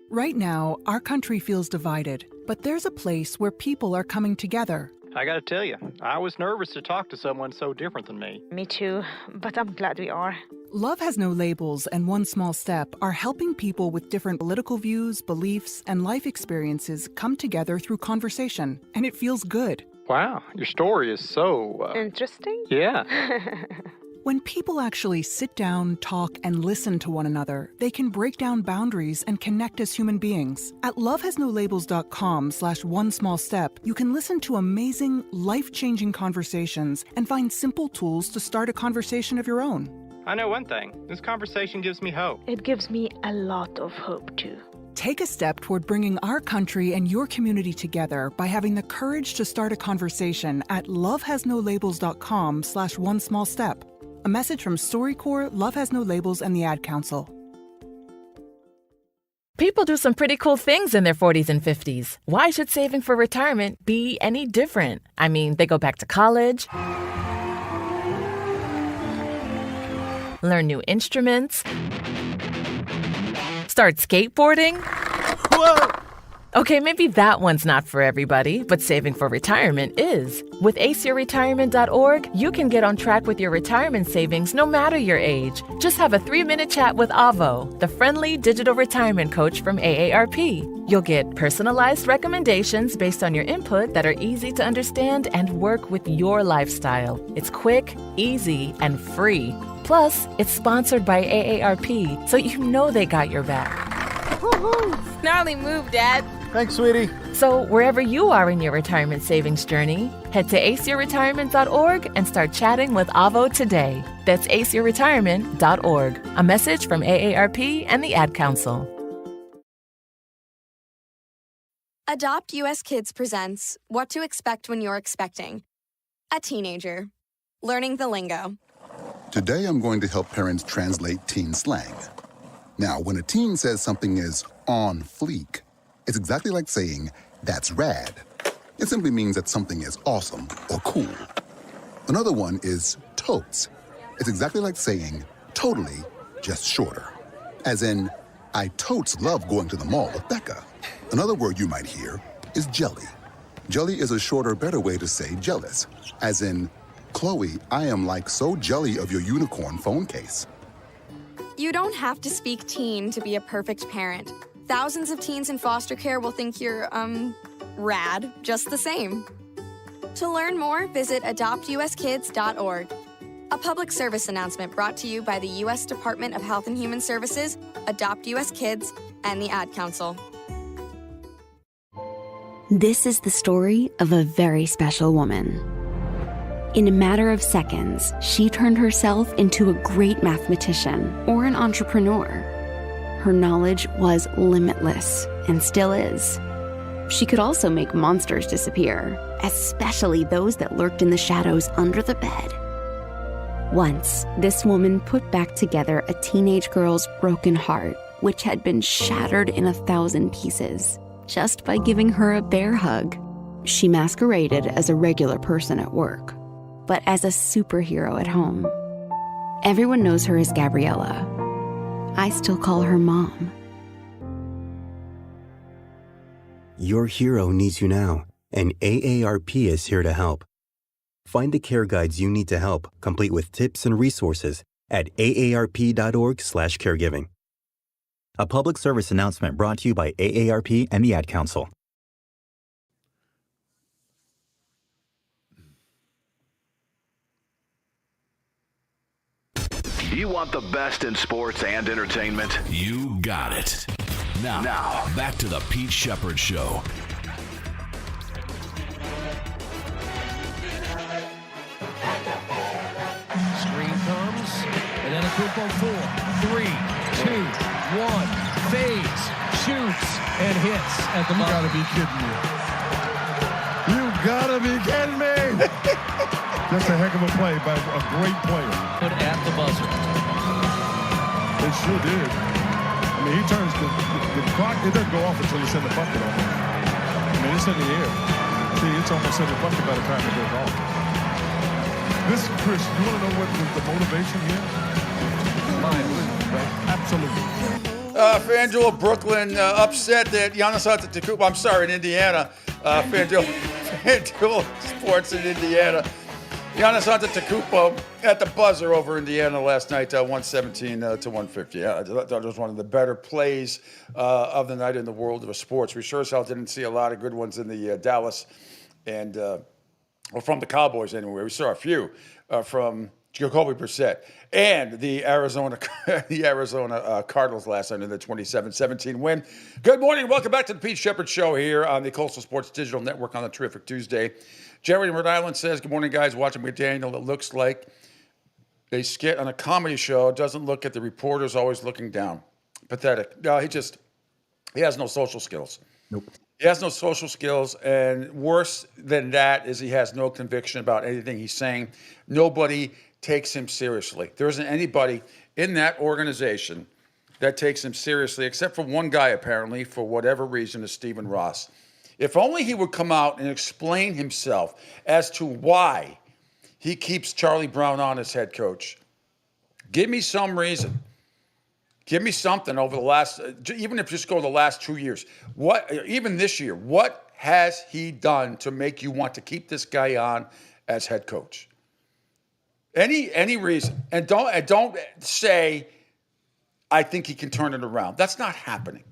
Right now, our country feels divided, but there's a place where people are coming together. I gotta tell you, I was nervous to talk to someone so different than me. Me too, but I'm glad we are. Love Has No Labels and One Small Step are helping people with different political views, beliefs, and life experiences come together through conversation, and it feels good. Wow, your story is so... Interesting? Yeah. When people actually sit down, talk, and listen to one another, they can break down boundaries and connect as human beings. At lovehasnolabels.com/onesmallstep, you can listen to amazing, life-changing conversations and find simple tools to start a conversation of your own. I know one thing. This conversation gives me hope. It gives me a lot of hope, too. Take a step toward bringing our country and your community together by having the courage to start a conversation at lovehasnolabels.com/onesmallstep. A message from StoryCorps, Love Has No Labels, and the Ad Council. People do some pretty cool things in their 40s and 50s. Why should saving for retirement be any different? I mean, they go back to college, learn new instruments, start skateboarding. Whoa! Okay, maybe that one's not for everybody, but saving for retirement is. With aceyourretirement.org, you can get on track with your retirement savings no matter your age. Just have a 3-minute chat with Avo, the friendly digital retirement coach from AARP. You'll get personalized recommendations based on your input that are easy to understand and work with your lifestyle. It's quick, easy, and free. Plus, it's sponsored by AARP, so you know they got your back. Gnarly move, Dad. Thanks, sweetie. So wherever you are in your retirement savings journey, head to aceyourretirement.org and start chatting with Avo today. That's aceyourretirement.org. A message from AARP and the Ad Council. Adopt US Kids presents What to Expect When You're Expecting. A teenager. Learning the lingo. Today I'm going to help parents translate teen slang. Now, when a teen says something is on fleek, it's exactly like saying, that's rad. It simply means that something is awesome or cool. Another one is totes. It's exactly like saying, totally, just shorter. As in, I totes love going to the mall with Becca. Another word you might hear is jelly. Jelly is a shorter, better way to say jealous. As in, Chloe, I am like so jelly of your unicorn phone case. You don't have to speak teen to be a perfect parent. Thousands of teens in foster care will think you're, rad, just the same. To learn more, visit adoptuskids.org. A public service announcement brought to you by the U.S. Department of Health and Human Services, Adopt U.S. Kids, and the Ad Council. This is the story of a very special woman. In a matter of seconds, she turned herself into a great mathematician or an entrepreneur. Her knowledge was limitless and still is. She could also make monsters disappear, especially those that lurked in the shadows under the bed. Once, this woman put back together a teenage girl's broken heart, which had been shattered in 1,000 pieces, just by giving her a bear hug. She masqueraded as a regular person at work, but as a superhero at home. Everyone knows her as Gabriella. I still call her Mom. Your hero needs you now, and AARP is here to help. Find the care guides you need to help, complete with tips and resources at aarp.org/caregiving. A public service announcement brought to you by AARP and the Ad Council. You want the best in sports and entertainment? You got it. Now, back to the Pete Sheppard Show. Screen comes, and then a group of 4, 3, 2, 1, fades, shoots, and hits at the bottom. You gotta be kidding me. You gotta be kidding me. That's a heck of a play by a great player. Put at the buzzer. They sure did. I mean, he turns the clock. It doesn't go off until you send the bucket off. I mean, it's in the air. See, it's almost in the bucket by the time it goes off. This, Chris, you want to know what the motivation here? Absolutely. FanDuel Brooklyn upset that Giannis Antetokounmpo. I'm sorry, in Indiana. FanDuel Sports in Indiana. Giannis Antetokounmpo at the buzzer over Indiana last night, 117 to 150. Yeah, I thought it was one of the better plays of the night in the world of sports. We sure as hell didn't see a lot of good ones in the Dallas and or from the Cowboys anyway. We saw a few from Jacoby Brissett and the Arizona Cardinals last night in the 27-17 win. Good morning. Welcome back to the Pete Sheppard Show here on the Coastal Sports Digital Network on a terrific Tuesday. Jerry in Rhode Island says, good morning, guys. Watching McDaniel, it looks like a skit on a comedy show. Doesn't look at the reporters, always looking down. Pathetic. No, he has no social skills. Nope. He has no social skills, and worse than that is he has no conviction about anything he's saying. Nobody takes him seriously. There isn't anybody in that organization that takes him seriously, except for one guy, apparently, for whatever reason, is Stephen Ross. If only he would come out and explain himself as to why he keeps Charlie Brown on as head coach. Give me some reason. Give me something over the last, even if you just go the last 2 years. What, even this year, what has he done to make you want to keep this guy on as head coach? Any reason? And don't say, I think he can turn it around. That's not happening.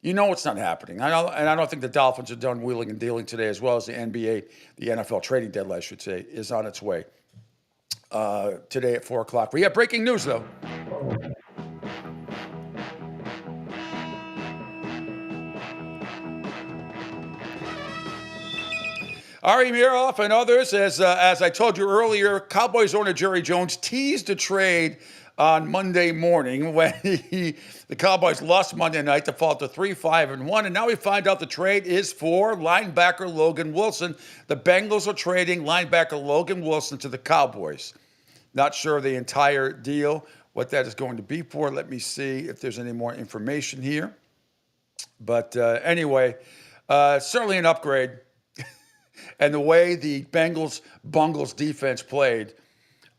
You know it's not happening. I don't think the Dolphins are done wheeling and dealing today, as well as the NBA, the NFL trading deadline, I should say, is on its way today at 4 o'clock. We have breaking news, though. Ari Miroff and others, as I told you earlier, Cowboys owner Jerry Jones teased a trade on Monday morning when the Cowboys lost Monday night to fall to 3-5-1, and now we find out the trade is for linebacker Logan Wilson. The Bengals are trading linebacker Logan Wilson to the Cowboys. Not sure of the entire deal, what that is going to be for. Let me see if there's any more information here. But anyway, certainly an upgrade. And the way the Bungles defense played,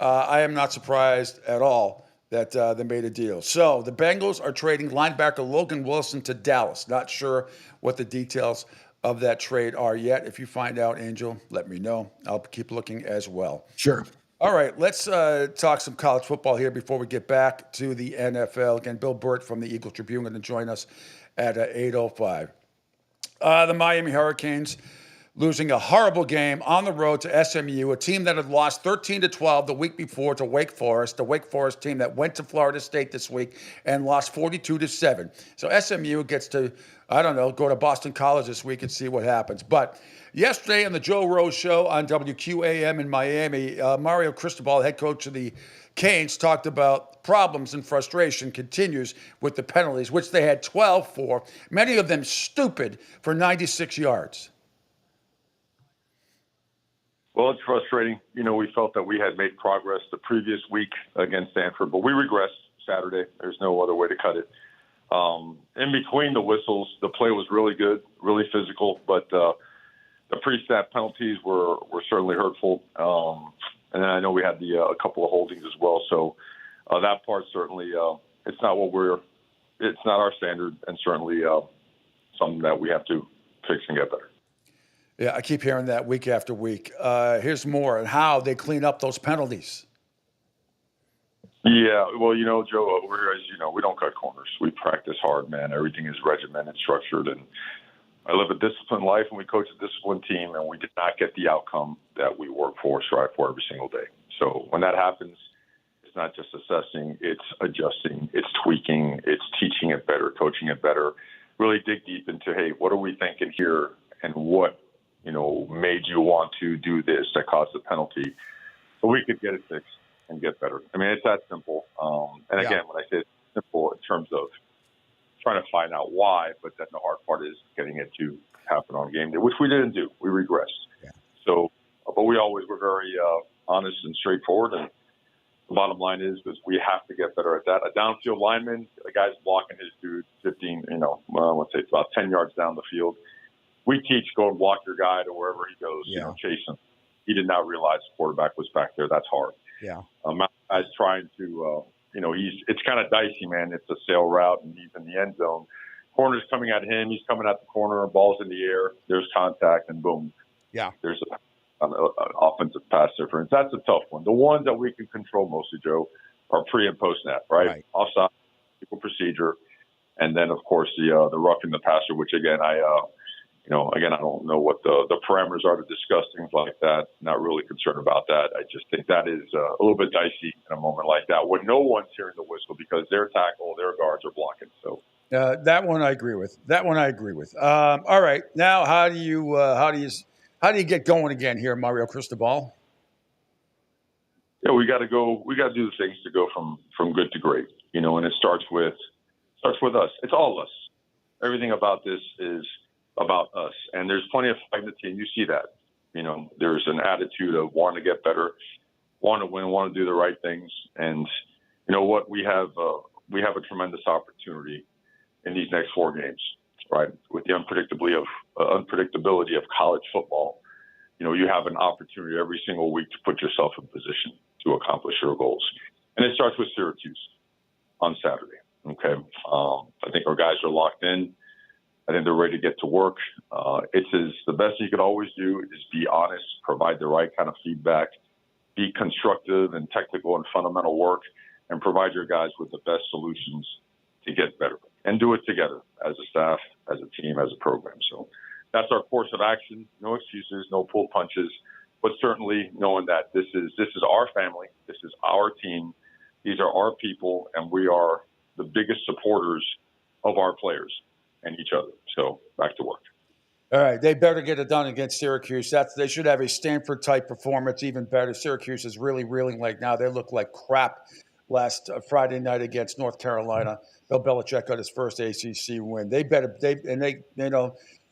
I am not surprised at all that they made a deal. So the Bengals are trading linebacker Logan Wilson to Dallas. Not sure what the details of that trade are yet. If you find out, Angel, let me know. I'll keep looking as well. Sure. All right, let's talk some college football here before we get back to the NFL. Again, Bill Burt from the Eagle Tribune going to join us at 8:05. The Miami Hurricanes losing a horrible game on the road to SMU, a team that had lost 13-12 the week before to Wake Forest, the Wake Forest team that went to Florida State this week and lost 42-7. So SMU gets to, I don't know, go to Boston College this week and see what happens. But yesterday on the Joe Rose Show on WQAM in Miami, Mario Cristobal, head coach of the Canes, talked about problems and frustration continues with the penalties, which they had 12 for, many of them stupid, for 96 yards. Well, it's frustrating. You know, we felt that we had made progress the previous week against Stanford, but we regressed Saturday. There's no other way to cut it. In between the whistles, the play was really good, really physical, but the pre-snap penalties were certainly hurtful. And then I know we had a couple of holdings as well. So that part certainly, it's not our standard, and certainly something that we have to fix and get better. Yeah, I keep hearing that week after week. Here's more on how they clean up those penalties. Yeah, well, you know, Joe, as you know, we don't cut corners. We practice hard, man. Everything is regimented, structured, and I live a disciplined life, and we coach a disciplined team, and we did not get the outcome that we work for, strive for every single day. So when that happens, it's not just assessing, it's adjusting, it's tweaking, it's teaching it better, coaching it better, really dig deep into, hey, what are we thinking here, and what, you know, made you want to do this that caused the penalty, so we could get it fixed and get better. I mean, it's that simple. And again, when I say it's simple in terms of trying to find out why, but then the hard part is getting it to happen on game day, which we didn't do. We regressed. Yeah. So, but we always were very honest and straightforward. And the bottom line is we have to get better at that. A downfield lineman, a guy's blocking his dude 15, let's say it's about 10 yards down the field. We teach, go and block your guy to wherever he goes, chase him. He did not realize the quarterback was back there. That's hard. Yeah. Guy's trying to, it's kind of dicey, man. It's a sail route, and he's in the end zone. Corner's coming at him. He's coming at the corner. Ball's in the air. There's contact, and boom. Yeah. There's an offensive pass difference. That's a tough one. The ones that we can control mostly, Joe, are pre and post snap, right? Offside, equal procedure, and then of course the roughing the passer, which again I don't know what the parameters are to discuss things like that. Not really concerned about that. I just think that is a little bit dicey in a moment like that when no one's hearing the whistle because their tackle, their guards are blocking. So that one I agree with. All right, now how do you get going again here, Mario Cristobal? Yeah, we got to do the things to go from good to great. And it starts with us. It's all us. Everything about this is about us. And there's plenty of fight in the team. You see that. There's an attitude of wanting to get better, want to win, want to do the right things. And you know what? We have a tremendous opportunity in these next 4 games, right? With the unpredictability of college football, you have an opportunity every single week to put yourself in position to accomplish your goals. And it starts with Syracuse on Saturday. Okay. I think our guys are locked in. I think they're ready to get to work. The best you could always do is be honest, provide the right kind of feedback, be constructive and technical and fundamental work, and provide your guys with the best solutions to get better. And do it together as a staff, as a team, as a program. So that's our course of action. No excuses, no pull punches, but certainly knowing that this is our family, this is our team, these are our people, and we are the biggest supporters of our players and each other. So back to work. All right, they better get it done against Syracuse. They should have a Stanford-type performance, even better. Syracuse is really reeling like now. They look like crap last Friday night against North Carolina. Bill Belichick got his first ACC win. They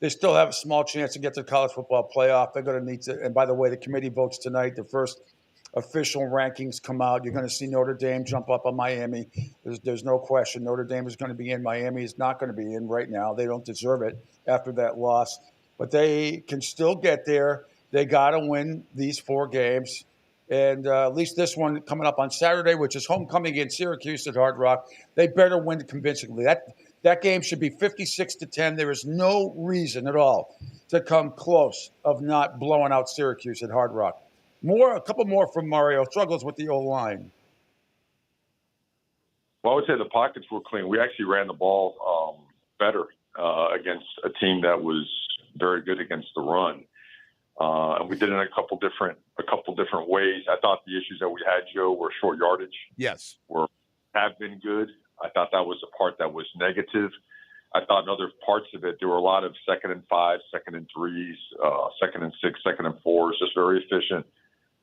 still have a small chance to get to the college football playoff. They're going to need to. And by the way, the committee votes tonight. The first official rankings come out. You're going to see Notre Dame jump up on Miami. There's no question. Notre Dame is going to be in. Miami is not going to be in right now. They don't deserve it after that loss. But they can still get there. They got to win these 4 games. And at least this one coming up on Saturday, which is homecoming against Syracuse at Hard Rock, they better win convincingly. That game should be 56-10. There is no reason at all to come close of not blowing out Syracuse at Hard Rock. A couple more from Mario. Struggles with the O-line. Well, I would say the pockets were clean. We actually ran the ball better against a team that was very good against the run. And we did it in a couple different ways. I thought the issues that we had, Joe, were short yardage. Yes. Have been good. I thought that was the part that was negative. I thought in other parts of it, there were a lot of 2nd and 5, 2nd and 3s, 2nd and 6, 2nd and 4s, just very efficient.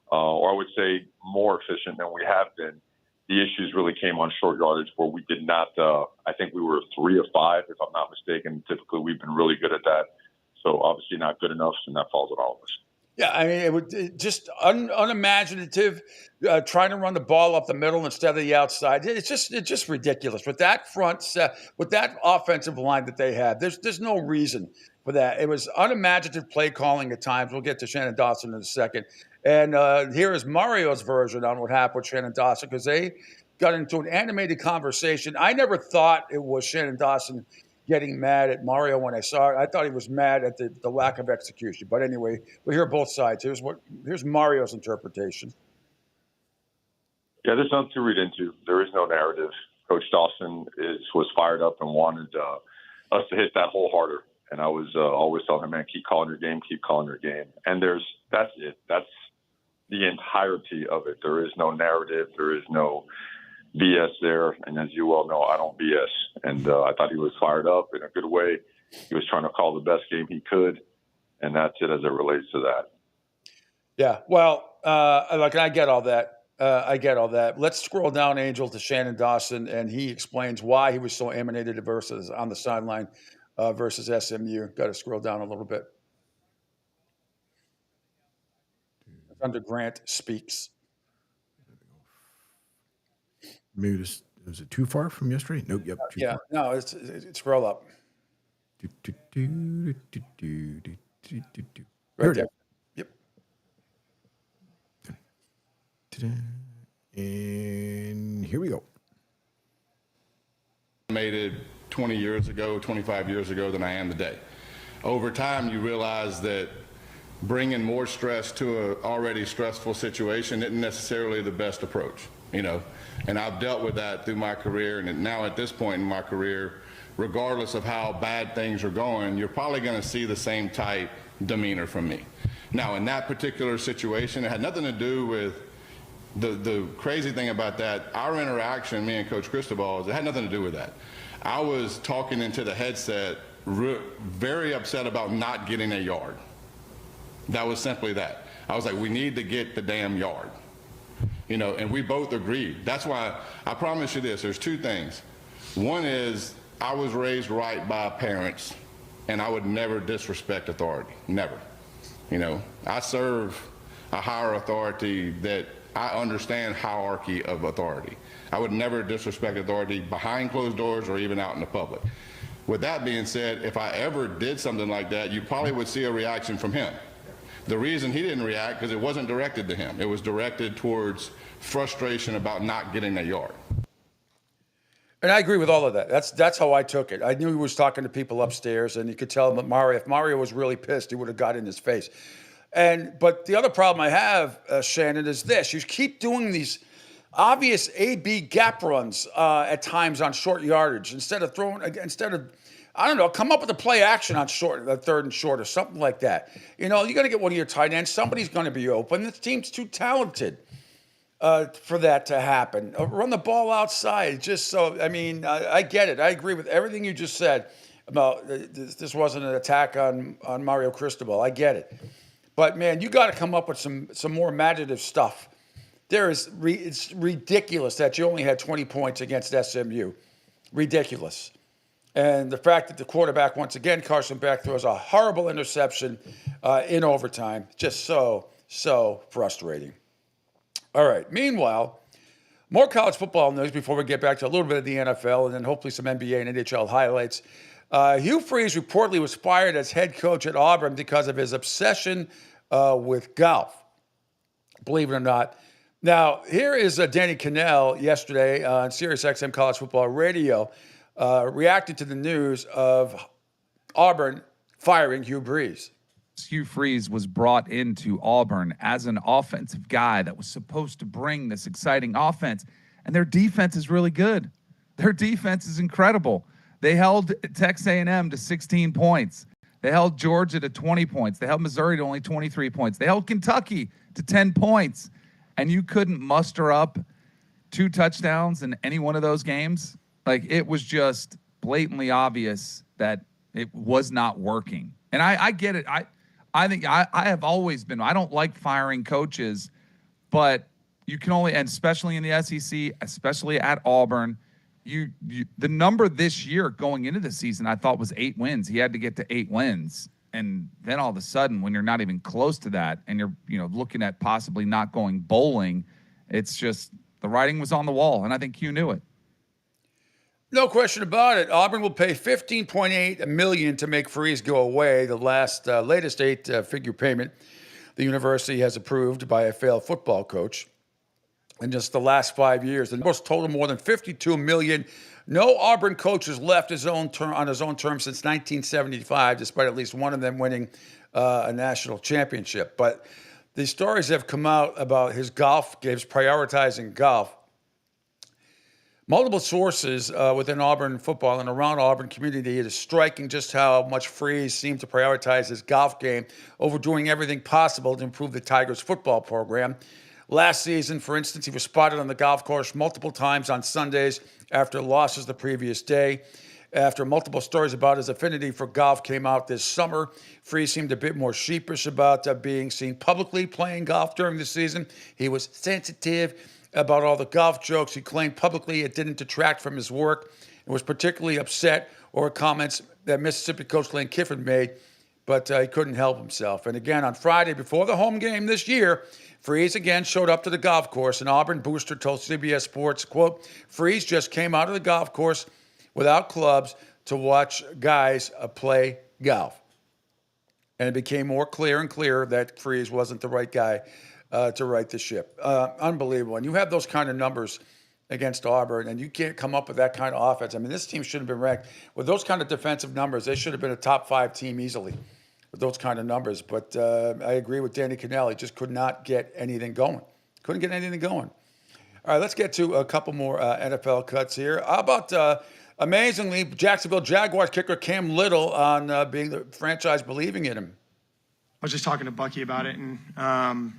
Or I would say more efficient than we have been. The issues really came on short yardage where we did not, I think we were 3 of 5, if I'm not mistaken. Typically, we've been really good at that. So obviously not good enough, and that falls on all of us. Yeah, I mean, it would just unimaginative, trying to run the ball up the middle instead of the outside. It's just ridiculous. With that with that offensive line that they had, there's no reason for that. It was unimaginative play calling at times. We'll get to Shannon Dawson in a second. And here is Mario's version on what happened with Shannon Dawson, because they got into an animated conversation. I never thought it was Shannon Dawson getting mad at Mario when I saw it. I thought he was mad at the lack of execution. But anyway, we hear both sides. Here's Mario's interpretation. Yeah, there's nothing to read into. There is no narrative. Coach Dawson was fired up and wanted us to hit that hole harder. And I was always telling him, man, keep calling your game, keep calling your game. And that's it. That's the entirety of it. There is no narrative. There is no BS there. And as you well know, I don't BS. And I thought he was fired up in a good way. He was trying to call the best game he could. And that's it as it relates to that. Yeah, well, I get all that. Let's scroll down, Angel, to Shannon Dawson, and he explains why he was so emanated versus on the sideline versus SMU. Got to scroll down a little bit. Under Grant speaks. Maybe this was it too far from yesterday? Nope. Yep. Too far. No, it's scroll up. Right there. Yep. And here we go. Made it 20 years ago, 25 years ago than I am today. Over time, you realize that bringing more stress to an already stressful situation isn't necessarily the best approach, and I've dealt with that through my career. And now at this point in my career, regardless of how bad things are going, you're probably going to see the same type demeanor from me. Now, in that particular situation, it had nothing to do with the crazy thing about that. Our interaction, me and Coach Cristobal, it had nothing to do with that. I was talking into the headset, very upset about not getting a yard. That was simply that. I was like, we need to get the damn yard. And we both agreed. That's why I promise you this, there's 2 things. One is I was raised right by parents, and I would never disrespect authority, never. I serve a higher authority that I understand hierarchy of authority. I would never disrespect authority behind closed doors or even out in the public. With that being said, if I ever did something like that, you probably would see a reaction from him. The reason he didn't react, because it wasn't directed to him. It was directed towards frustration about not getting a yard. And I agree with all of that. That's how I took it. I knew he was talking to people upstairs, and you could tell that if Mario was really pissed, he would have got in his face. But the other problem I have, Shannon, is this. You keep doing these obvious A-B gap runs at times on short yardage instead of, I don't know, come up with a play action on third and short or something like that. You know, you're going to get one of your tight ends. Somebody's going to be open. This team's too talented for that to happen. Run the ball outside. Just so, I mean, I get it. I agree with everything you just said about this wasn't an attack on Mario Cristobal. I get it. But, man, you got to come up with some more imaginative stuff. It's ridiculous that you only had 20 points against SMU. Ridiculous. And the fact that the quarterback, once again, Carson Beck, throws a horrible interception in overtime. Just so frustrating. All right. Meanwhile, more college football news before we get back to a little bit of the NFL and then hopefully some NBA and NHL highlights. Hugh Freeze reportedly was fired as head coach at Auburn because of his obsession with golf. Believe it or not. Now, here is Danny Cannell yesterday on SiriusXM College Football Radio reacted to the news of Auburn firing Hugh Freeze. Hugh Freeze was brought into Auburn as an offensive guy that was supposed to bring this exciting offense, and their defense is really good. Their defense is incredible. They held Texas A&M to 16 points. They held Georgia to 20 points. They held Missouri to only 23 points. They held Kentucky to 10 points, and you couldn't muster up 2 touchdowns in any one of those games. Like, it was just blatantly obvious that it was not working. And I get it. I think I have always been, I don't like firing coaches, but you can only, and especially in the SEC, especially at Auburn, the number this year going into the season, I thought was 8 wins. He had to get to 8 wins. And then all of a sudden, when you're not even close to that and you're looking at possibly not going bowling, it's just the writing was on the wall. And I think Hugh knew it. No question about it. Auburn will pay $15.8 million to make Freeze go away, the latest 8-figure payment the university has approved by a failed football coach in just the last 5 years. The numbers total more than $52 million. No Auburn coach has left on his own terms since 1975, despite at least one of them winning a national championship. But the stories have come out about his golf games, prioritizing golf. Multiple sources within Auburn football and around Auburn community, it is striking just how much Freeze seemed to prioritize his golf game over doing everything possible to improve the Tigers football program. Last season, for instance, he was spotted on the golf course multiple times on Sundays after losses the previous day. After multiple stories about his affinity for golf came out this summer, Freeze seemed a bit more sheepish about being seen publicly playing golf during the season. He was sensitive about all the golf jokes. He claimed publicly it didn't detract from his work and was particularly upset over comments that Mississippi coach Lane Kiffin made, but he couldn't help himself. And again, on Friday, before the home game this year, Freeze again showed up to the golf course. An Auburn booster told CBS Sports, quote, Freeze just came out of the golf course without clubs to watch guys play golf. And it became more clear and clearer that Freeze wasn't the right guy to right the ship. Unbelievable. And you have those kind of numbers against Auburn, and you can't come up with that kind of offense. I mean, this team should have been ranked with those kind of defensive numbers. They should have been a top 5 team easily with those kind of numbers. But I agree with Danny Cannell. He just could not get anything going. Couldn't get anything going. All right, let's get to a couple more NFL cuts here. How about, amazingly, Jacksonville Jaguars kicker Cam Little on being the franchise believing in him? I was just talking to Bucky about it, and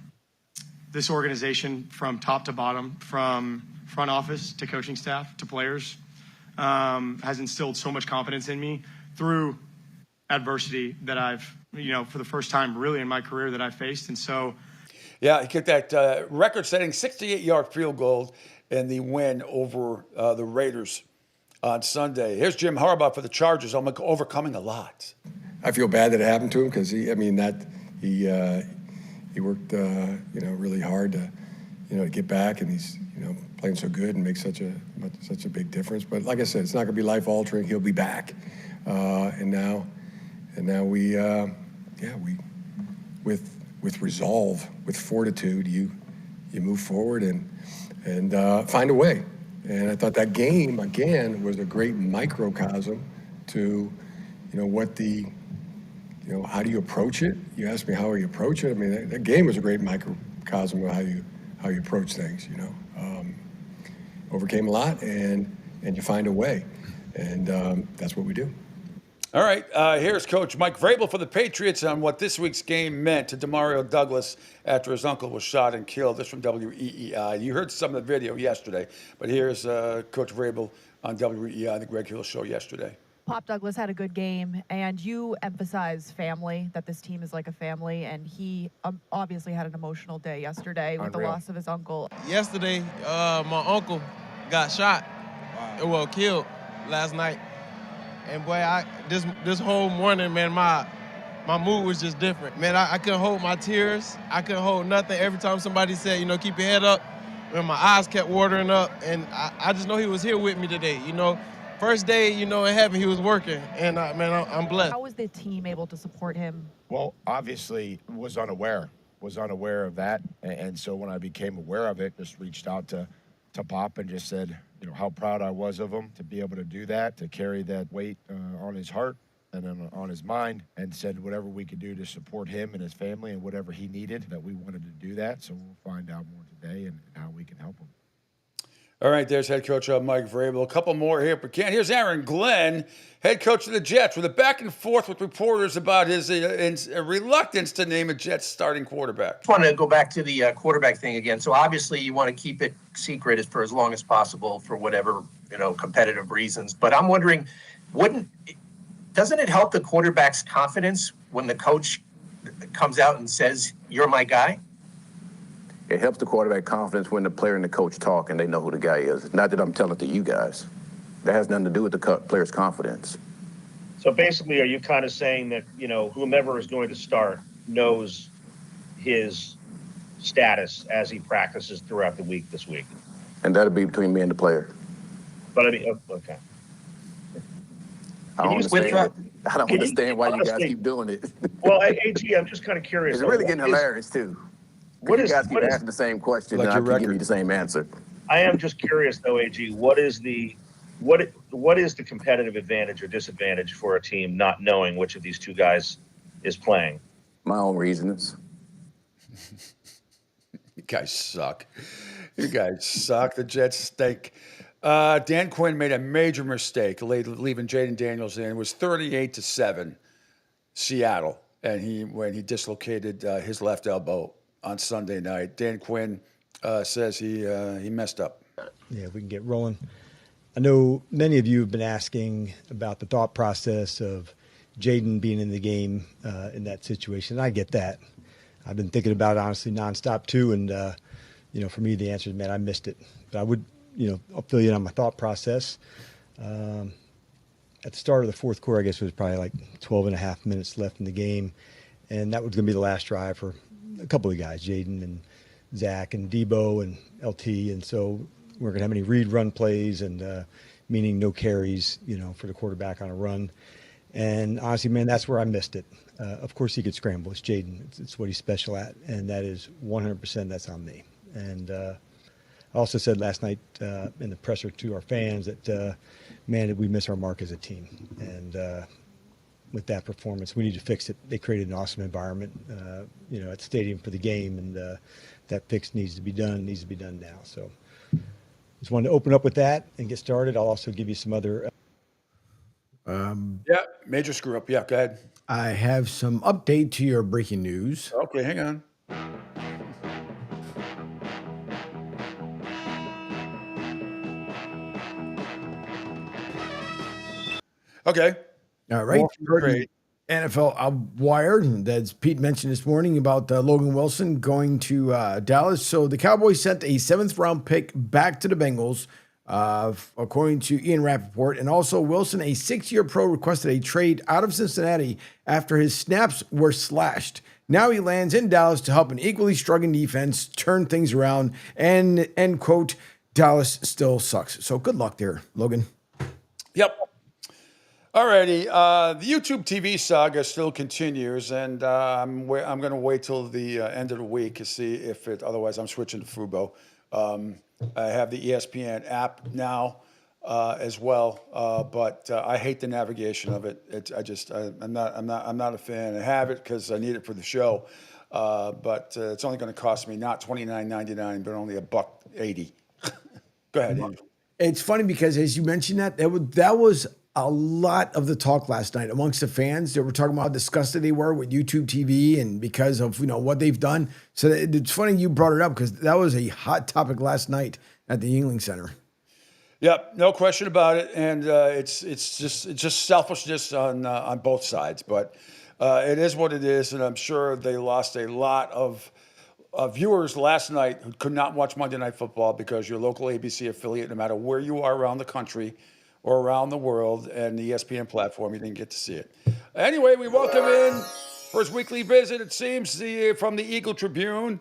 this organization from top to bottom, from front office to coaching staff to players, has instilled so much confidence in me through adversity that I've, for the first time really in my career that I faced. And so, yeah, he kicked that record-setting 68-yard field goal in the win over the Raiders on Sunday. Here's Jim Harbaugh for the Chargers, overcoming a lot. I feel bad that it happened to him because he worked, really hard to get back, and he's, playing so good and makes such a big difference. But like I said, it's not going to be life altering. He'll be back, and now we with resolve, with fortitude, you move forward and find a way. And I thought that game, again, was a great microcosm to, what the, how do you approach it? You asked me how you approach it. I mean, that game was a great microcosm of how you approach things, Overcame a lot, and you find a way. And that's what we do. All right, here's Coach Mike Vrabel for the Patriots on what this week's game meant to Demario Douglas after his uncle was shot and killed. This from WEEI. You heard some of the video yesterday, but here's Coach Vrabel on WEEI, the Greg Hill Show yesterday. Pop Douglas had a good game, and you emphasize family, that this team is like a family, and he obviously had an emotional day yesterday with the loss of his uncle. Yesterday, my uncle got shot, well, killed last night. And boy, this whole morning, man, my mood was just different. Man, I couldn't hold my tears. I couldn't hold nothing. Every time somebody said, keep your head up, man, my eyes kept watering up. And I just know he was here with me today, First day, in heaven, he was working. And, man, I'm blessed. How was the team able to support him? Well, obviously, was unaware of that. And so when I became aware of it, just reached out to Pop and just said, how proud I was of him to be able to do that, to carry that weight on his heart and then on his mind, and said whatever we could do to support him and his family and whatever he needed, that we wanted to do that. So we'll find out more today and how we can help him. All right, there's head coach Mike Vrabel. A couple more here, but here's Aaron Glenn, head coach of the Jets, with a back and forth with reporters about his reluctance to name a Jets starting quarterback. I want to go back to the quarterback thing again. So obviously you want to keep it secret for as long as possible for whatever, competitive reasons. But I'm wondering, doesn't it help the quarterback's confidence when the coach comes out and says, "You're my guy"? It helps the quarterback confidence when the player and the coach talk and they know who the guy is. Not that I'm telling it to you guys. That has nothing to do with the player's confidence. So basically, are you kind of saying that, whomever is going to start knows his status as he practices throughout the week this week? And that'll be between me and the player. But I mean, okay. I don't understand why you guys keep doing it. Well, AG, I'm just kind of curious. It's really getting hilarious, too. You guys keep asking the same question, and I keep giving you the same answer. I am just curious, though, AG. What is the competitive advantage or disadvantage for a team not knowing which of these two guys is playing? My own reasons. You guys suck. The Jets stink. Dan Quinn made a major mistake leaving Jaden Daniels in. It was 38-7, Seattle, and when he dislocated his left elbow on Sunday night. Dan Quinn says he messed up. Yeah, we can get rolling. I know many of you have been asking about the thought process of Jaden being in the game in that situation. I get that. I've been thinking about it, honestly, nonstop too. And, for me, the answer is, man, I missed it. But I would, I'll fill you in on my thought process. At the start of the fourth quarter, I guess it was probably like 12 and a half minutes left in the game. And that was going to be the last drive for a couple of guys, Jaden and Zach and Debo and LT. And so we're going to have any read run plays and meaning no carries, for the quarterback on a run. And honestly, man, that's where I missed it. Of course he could scramble. It's Jaden. It's what he's special at. And that is 100% that's on me. And I also said last night in the presser to our fans that, man, did we miss our mark as a team. And with that performance, we need to fix it. They created an awesome environment, at the stadium for the game. And that fix needs to be done now. So just wanted to open up with that and get started. I'll also give you some other. Major screw up. Yeah, go ahead. I have some update to your breaking news. Okay, hang on. Okay. All right. Great. NFL Wire, as Pete mentioned this morning about Logan Wilson going to Dallas. So the Cowboys sent a 7th-round pick back to the Bengals, according to Ian Rappaport. And also Wilson, a 6-year pro, requested a trade out of Cincinnati after his snaps were slashed. Now he lands in Dallas to help an equally struggling defense turn things around. And, end quote, Dallas still sucks. So good luck there, Logan. Yep. Alrighty, the YouTube TV saga still continues, and I'm going to wait till the end of the week to see if it. Otherwise, I'm switching to Fubo. I have the ESPN app now as well, but I hate the navigation of it. I'm not a fan. I have it because I need it for the show, but it's only going to cost me not $29.99, but only $1.80. Go ahead, Andrew. It's funny because as you mentioned that was a lot of the talk last night amongst the fans. They were talking about how disgusted they were with YouTube TV and because of what they've done. So it's funny you brought it up because that was a hot topic last night at the Yuengling Center. Yep, no question about it, and it's just selfishness on both sides. But it is what it is, and I'm sure they lost a lot of viewers last night who could not watch Monday Night Football because your local ABC affiliate, no matter where you are around the country or around the world, and the ESPN platform, you didn't get to see it. Anyway, we welcome in for his weekly visit, it seems, from the Eagle Tribune,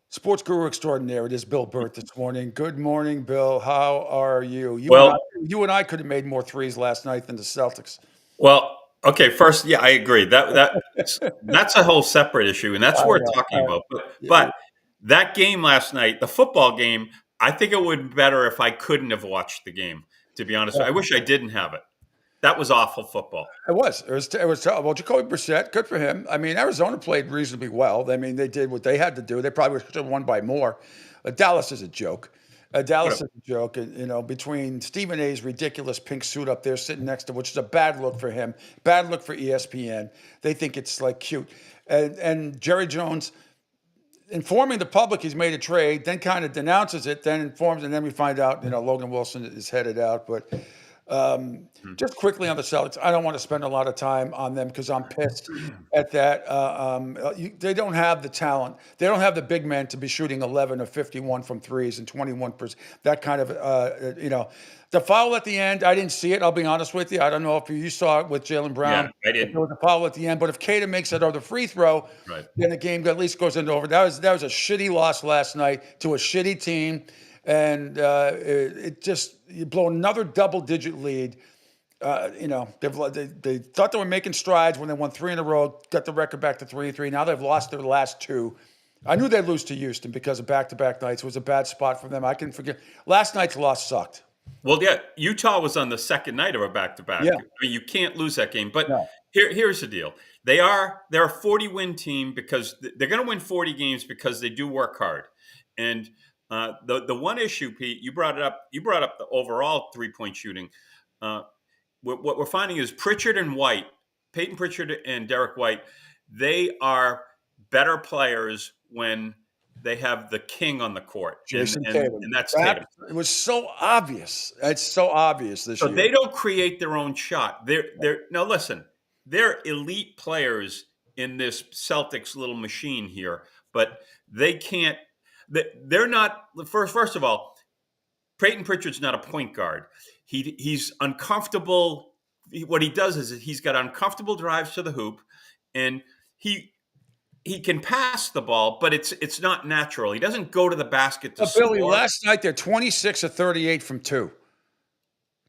sports guru extraordinaire. It is Bill Burt this morning. Good morning, Bill. How are you? You and I could have made more threes last night than the Celtics. Well, okay. First, yeah, I agree. That's a whole separate issue, and that's worth talking about. But that game last night, the football game, I think it would be better if I couldn't have watched the game. To be honest, I wish I didn't have it. That was awful football. It was terrible. Well, Jacoby Brissett, good for him. I mean, Arizona played reasonably well. I mean, they did what they had to do. They probably should have won by more. Dallas is a joke. Dallas is a joke. And, between Stephen A's ridiculous pink suit up there sitting next to, which is a bad look for him, bad look for ESPN. They think it's like cute. And Jerry Jones informing the public he's made a trade, then kind of denounces it, then informs, and then we find out, Logan Wilson is headed out. But just quickly on the Celtics, I don't want to spend a lot of time on them because I'm pissed at that. They don't have the talent. They don't have the big men to be shooting 11 of 51 from threes and 21%. That kind of, the foul at the end, I didn't see it. I'll be honest with you. I don't know if you saw it with Jaylen Brown. Yeah, I didn't. There was a foul at the end, but if Kata makes it or the free throw, then the game at least goes into over. That was a shitty loss last night to a shitty team. And you blow another double-digit lead. They thought they were making strides when they won 3 in a row, got the record back to 3-3. Now they've lost their last 2. I knew they'd lose to Houston because of back-to-back nights. It was a bad spot for them. I can forget. Last night's loss sucked. Well, yeah, Utah was on the second night of a back-to-back. Yeah. I mean, you can't lose that game. But here's the deal. They're a 40-win team because they're going to win 40 games because they do work hard. And the one issue, Pete, you brought it up. You brought up the overall 3-point shooting. What we're finding is Pritchard and White, Peyton Pritchard and Derek White, they are better players when they have the king on the court. Jason and Tatum. And that's Tatum. It was so obvious. It's so obvious this year. So they don't create their own shot. Now listen, they're elite players in this Celtics little machine here, but they can't. They're not. First of all, Peyton Pritchard's not a point guard. He's uncomfortable. What he does is he's got uncomfortable drives to the hoop, and he can pass the ball, but it's not natural. He doesn't go to the basket to Billy, score. last night they're 26 of 38 from 2.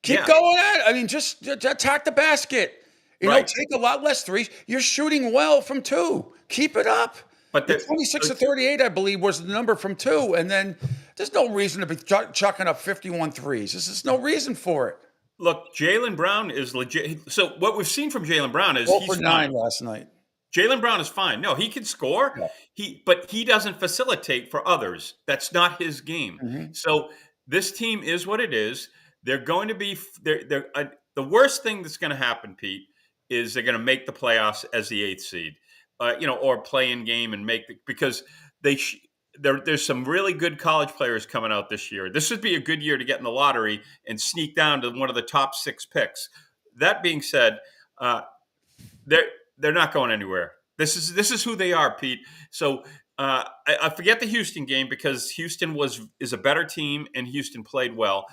Keep going at it. I mean, just attack the basket. Take a lot less threes. You're shooting well from 2. Keep it up. But 26 of 38, I believe, was the number from 2. And then there's no reason to be chucking up 51 threes. There's no reason for it. Look, Jaylen Brown is legit. So what we've seen from Jaylen Brown is 0 he's for 9 fine. last night. Jaylen Brown is fine. No, he can score. Yeah. But he doesn't facilitate for others. That's not his game. Mm-hmm. So this team is what it is. They're going to be the worst thing that's going to happen, Pete, is they're going to make the playoffs as the 8th seed, or play in game and because there's some really good college players coming out this year. This would be a good year to get in the lottery and sneak down to one of the top 6 picks. That being said, they're not going anywhere. This is who they are, Pete. So I forget the Houston game because Houston is a better team and Houston played well.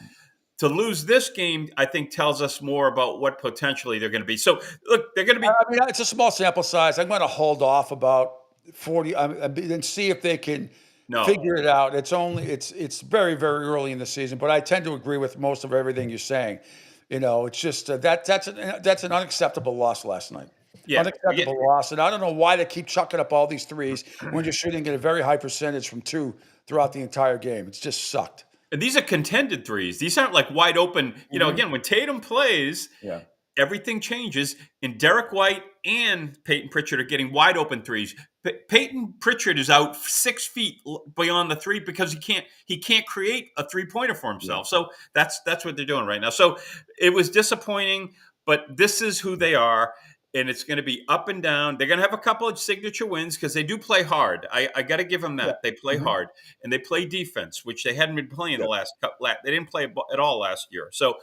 To lose this game, I think, tells us more about what potentially they're going to be. So, look, they're going to be. I mean, it's a small sample size. I'm going to hold off about 40 and see if they can figure it out. It's very, very early in the season, but I tend to agree with most of everything you're saying. It's just that's an unacceptable loss last night. Yeah, Unacceptable loss, and I don't know why they keep chucking up all these threes when you're shooting at a very high percentage from two throughout the entire game. It's just sucked. And these are contended threes. These aren't like wide open. Again, when Tatum plays, Yeah. everything changes. And Derek White and Peyton Pritchard are getting wide open threes. Peyton Pritchard is out 6 feet beyond the three because he can't create a 3-pointer for himself. So that's what they're doing right now. So it was disappointing, but this is who they are. And it's going to be up and down. They're going to have a couple of signature wins because they do play hard. I got to give them that. They play hard and they play defense, which they hadn't been playing the last couple. They didn't play at all last year. So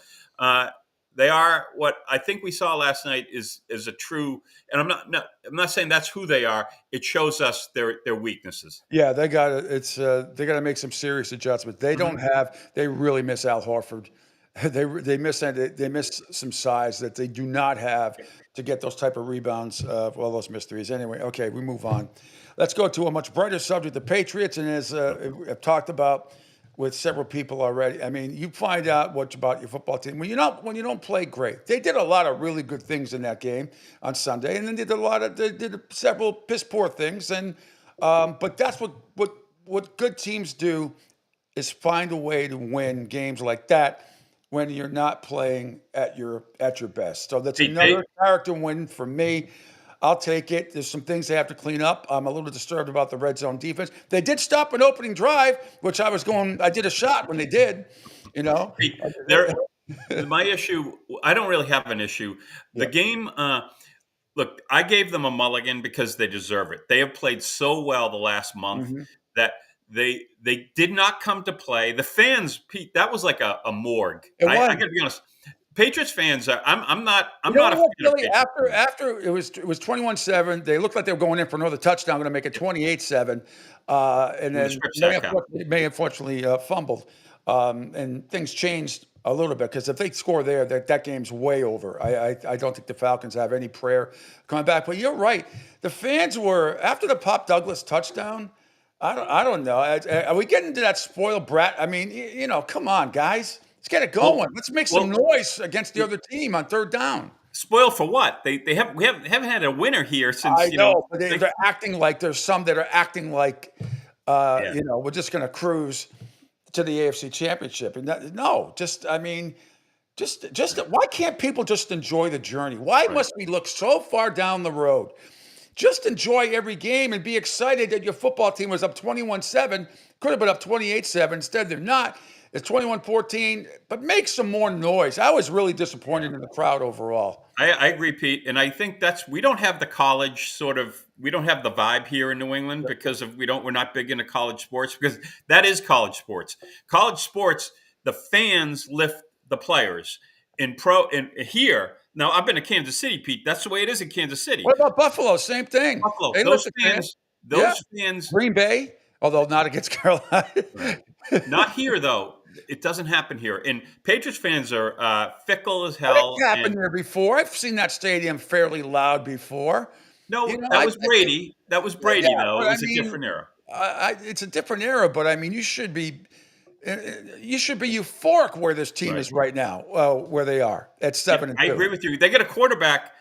they are what I think we saw last night is a true. And I'm not saying that's who they are. It shows us their weaknesses. Yeah, they got to make some serious adjustments. They don't have. They really miss Al Horford. They miss some size that they do not have to get those type of rebounds. Those missed threes. Anyway, okay, we move on. Let's go to a much brighter subject: the Patriots. And as I've talked about with several people already, I mean, you find out what about your football team when you don't play great. They did a lot of really good things in that game on Sunday, and then they did several piss poor things. And but that's what good teams do is find a way to win games like that when you're not playing at your best. So that's another character win for me. I'll take it. There's some things they have to clean up. I'm a little disturbed about the red zone defense. They did stop an opening drive, which I did a shot when they did, My issue, I don't really have an issue. The game, look, I gave them a mulligan because they deserve it. They have played so well the last month that they did not come to play. The fans, Pete, that was like a morgue. I got to be honest. Patriots fans, I'm not a fan of really, after it was 21-7, they looked like they were going in for another touchdown, going to make it 28-7, and then May unfortunately fumbled, and things changed a little bit because if they score there, that game's way over. I don't think the Falcons have any prayer coming back. But you're right, the fans were after the Pop Douglas touchdown. I don't know. Are we getting to that spoiled brat? I mean, come on, guys. Let's get it going. Let's make some noise against the other team on third down. Spoiled for what? We haven't had a winner here since. I know, but they're acting like there's some that are acting like, we're just going to cruise to the AFC Championship. And why can't people just enjoy the journey? Why must we look so far down the road? Just enjoy every game and be excited that your football team was up 21-7. Could have been up 28-7. Instead, they're not. It's 21-14, but make some more noise. I was really disappointed in the crowd overall. I agree, Pete. And I think we don't have the college we don't have the vibe here in New England because we're not big into college sports because that is college sports. College sports, the fans lift the players. In here, now I've been to Kansas City, Pete. That's the way it is in Kansas City. What about Buffalo? Same thing. Buffalo. Those fans. Green Bay, although not against Carolina. Not here, though. It doesn't happen here. And Patriots fans are fickle as hell. It's happened there before. I've seen that stadium fairly loud before. No, that was Brady. That was Brady, though. It was a different era. It's a different era, but I mean, you should be euphoric where this team is right now, where they are at 7-2. I agree with you. They get a quarterback.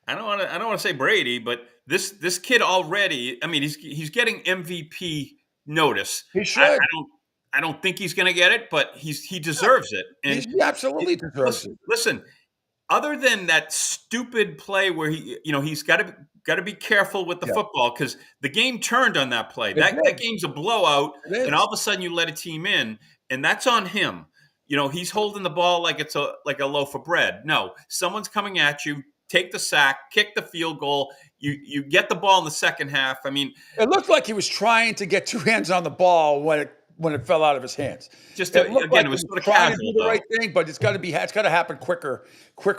I don't want to say Brady, but this kid already. I mean, he's getting MVP notice. He should. I don't think he's going to get it, but he deserves it. And he absolutely deserves it. Listen, other than that stupid play where he's got to be careful with the football because the game turned on that play. That game's a blowout, and all of a sudden you let a team in, and that's on him. He's holding the ball like it's like a loaf of bread. No, someone's coming at you. Take the sack, kick the field goal. You get the ball in the second half. I mean, it looked like he was trying to get two hands on the ball when it fell out of his hands. It was sort of trying casual, to do the right thing, but it's got to happen quicker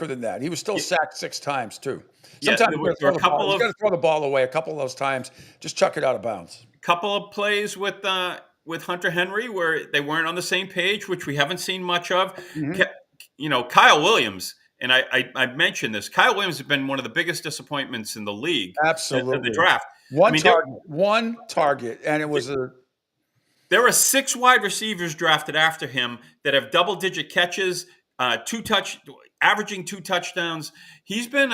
than that. He was still sacked 6 times too. Sometimes you got to throw the ball away a couple of those times. Just chuck it out of bounds. Couple of plays with Hunter Henry where they weren't on the same page, which we haven't seen much of. Kyle Williams. And I mentioned this. Kyle Williams has been one of the biggest disappointments in the league. Absolutely. In the draft. One target, and it was There are 6 wide receivers drafted after him that have double-digit catches, 2 touch. averaging 2 touchdowns. He's been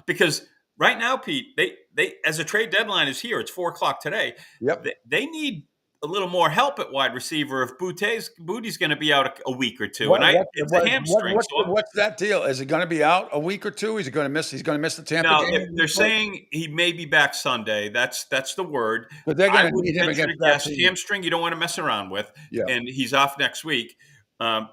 because right now, Pete, they as a trade deadline is here. It's 4:00 today. Yep. They need a little more help at wide receiver if Booty's going to be out a week or two. It's a hamstring. What's that deal? Is he going to be out a week or two? Is he going to miss? He's going to miss the Tampa No, game. they're saying he may be back Sunday. That's the word. But they're going I to would need him venture to against that guess team. hamstring. You don't want to mess around with. Yeah. And he's off next week,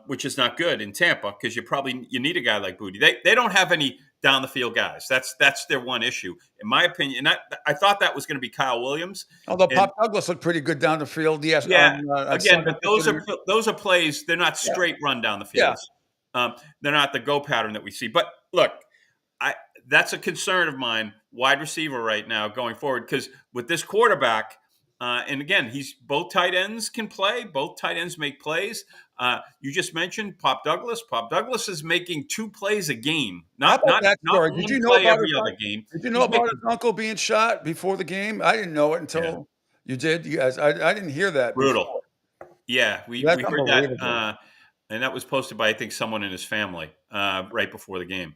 which is not good in Tampa because you need a guy like Booty. They don't have any down the field guys. That's their one issue, in my opinion. And I thought that was going to be Kyle Williams. Although Pop Douglas looked pretty good down the field. Yes. Yeah. On Again, Sunday. but those are plays. They're not straight run down the field. They're not the go pattern that we see. But look, that's a concern of mine, wide receiver right now going forward, because with this quarterback, and again, both tight ends can play. Both tight ends make plays. You just mentioned Pop Douglas. Pop Douglas is making 2 plays a game. Not that story? one Did you know play about every his other game. Did you know about his uncle being shot before the game? I didn't know it until you did. You guys, I didn't hear that. Brutal. Before. Yeah, we heard that, and that was posted by, I think, someone in his family right before the game.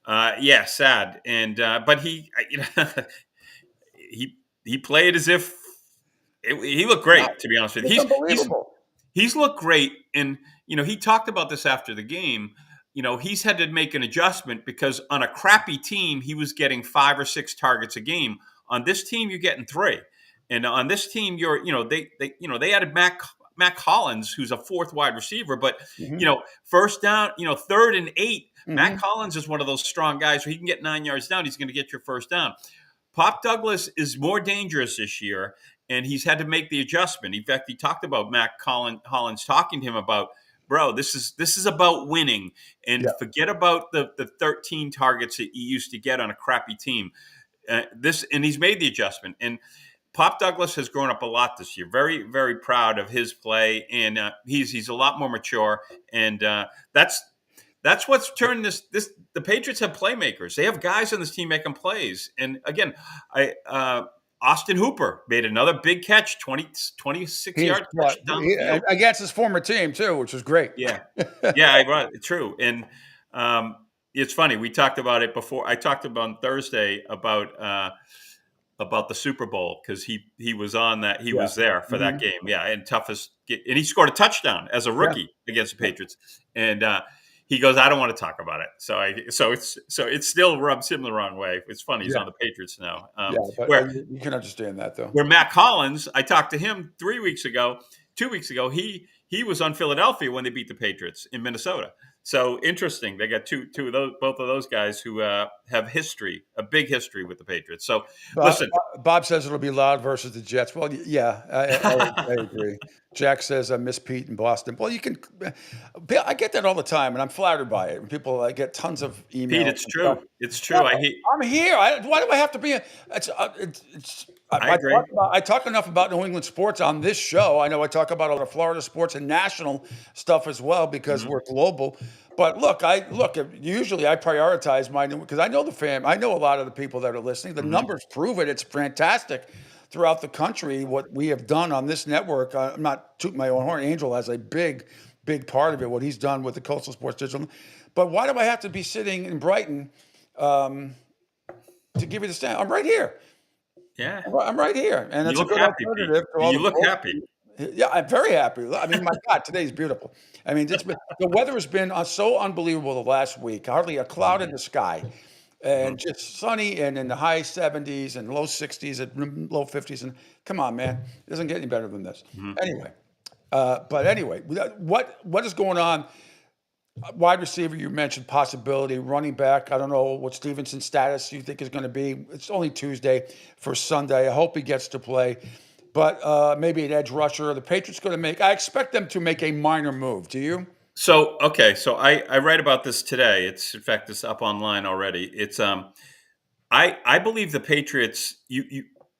Yeah, sad. And but he played as if he looked great. To be honest with you, unbelievable. He's looked great, and he talked about this after the game. He's had to make an adjustment because on a crappy team, he was getting 5 or 6 targets a game. On this team, you're getting 3, and on this team, they added Mac Collins, who's a 4th wide receiver, but first down, 3rd and 8. Mac Collins is one of those strong guys where he can get 9 yards down. He's going to get your first down. Pop Douglas is more dangerous this year, and he's had to make the adjustment. In fact, he talked about Mac Collins talking to him about, bro, this is about winning, and forget about the 13 targets that you used to get on a crappy team. And he's made the adjustment. And Pop Douglas has grown up a lot this year. Very, very proud of his play, and he's a lot more mature. And that's what's turned this. The Patriots have playmakers. They have guys on this team making plays. And again, Austin Hooper made another big catch, 26-yard touchdown against his former team too, which was great. Yeah, true. And it's funny. We talked about it before. I talked about on Thursday about the Super Bowl because he was on that. He was there for that game. Yeah, and and he scored a touchdown as a rookie against the Patriots. And he goes, I don't want to talk about it. So it's still rubs him the wrong way. It's funny. He's on the Patriots now. But you can understand that though. Where Matt Collins, I talked to him 2 weeks ago. He was on Philadelphia when they beat the Patriots in Minnesota. So interesting. They got both of those guys who have a big history with the Patriots. So listen, Bob says it'll be loud versus the Jets. Well, yeah, I agree. Jack says I miss Pete in Boston. Well, I get that all the time, and I'm flattered by it. I get tons of emails. Pete, it's true. Stuff. It's true. I'm here. Why do I have to be? I agree. I talk enough about New England sports on this show. I know I talk about all the Florida sports and national stuff as well because we're global. But usually I prioritize because I know the fam. I know a lot of the people that are listening. The numbers prove it. It's fantastic throughout the country what we have done on this network. I'm not tooting my own horn. Angel has a big part of it, what he's done with the Coastal Sports Digital. But why do I have to be sitting in Brighton to give you the stand? I'm right here. Yeah, I'm right here, and it's a good happy, alternative. To all you look happy. Yeah, I'm very happy. I mean, my God, today's beautiful. I mean, the weather has been so unbelievable the last week. Hardly a cloud in the sky, and just sunny and in the high 70s and low 60s and low 50s. And come on, man, it doesn't get any better than this. Anyway, what is going on? Wide receiver, you mentioned possibility. Running back, I don't know what Stevenson's status you think is going to be. It's only Tuesday for Sunday. I hope he gets to play. But maybe an edge rusher. The Patriots going to make. I expect them to make a minor move. Do you? So I write about this today. It's in fact it's up online already. It's I believe the Patriots.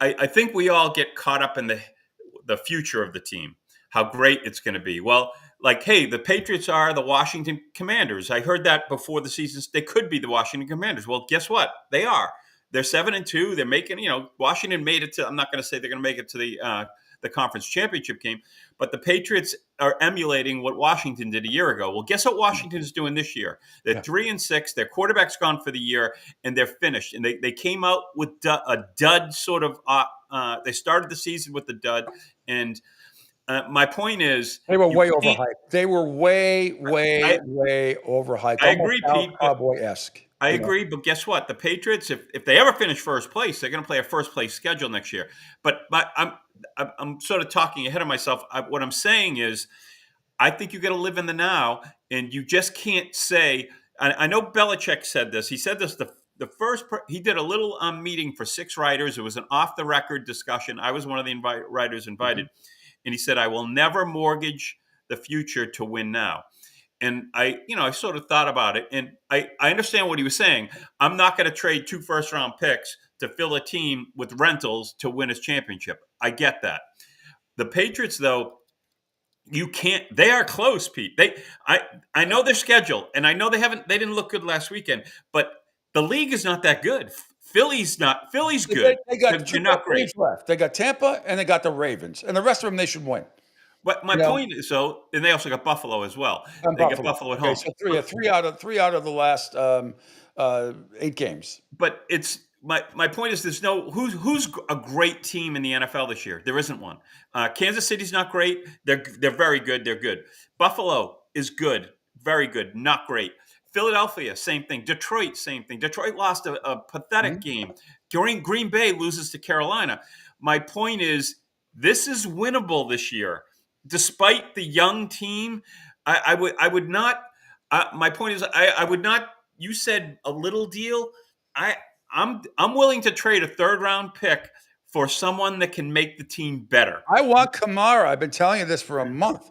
I think we all get caught up in the future of the team, how great it's going to be. Well, hey, the Patriots are the Washington Commanders. I heard that before the season. They could be the Washington Commanders. Well, guess what? They are. They're 7-2. They're making, Washington made it to. I'm not going to say they're going to make it to the conference championship game. But the Patriots are emulating what Washington did a year ago. Well, guess what Washington is doing this year? They're 3-6. Their quarterback's gone for the year, and they're finished. And they came out with a dud sort of. They started the season with the dud, and my point is, they were way overhyped. They were way overhyped. I agree, Pete. Cowboy-esque. I agree, but guess what? The Patriots, if they ever finish first place, they're going to play a first place schedule next year. But I'm sort of talking ahead of myself. What I'm saying is, I think you got to live in the now, and you just can't say. I know Belichick said this. He said this the first. He did a little meeting for 6 writers. It was an off the record discussion. I was one of the writers invited, and he said, "I will never mortgage the future to win now." And I sort of thought about it, and I understand what he was saying. I'm not going to trade 2 first-round picks to fill a team with rentals to win his championship. I get that. The Patriots, though, you can't. They are close, Pete. I know their schedule, and I know they didn't look good last weekend, but the league is not that good. Philly's good. They got They're not great. games left. They got Tampa and they got the Ravens, and the rest of them they should win. But my point is, and they also got Buffalo as well. Got Buffalo at home. So three out of the last 8 games. But it's my point is, there's no who's a great team in the NFL this year. There isn't one. Kansas City's not great. They're very good. They're good. Buffalo is good, very good, not great. Philadelphia, same thing. Detroit, same thing. Detroit lost a pathetic game. Green Bay loses to Carolina. My point is, this is winnable this year. Despite the young team, I would not. My point is, I would not. You said a little deal. I'm willing to trade a 3rd-round pick for someone that can make the team better. I want Kamara. I've been telling you this for a month.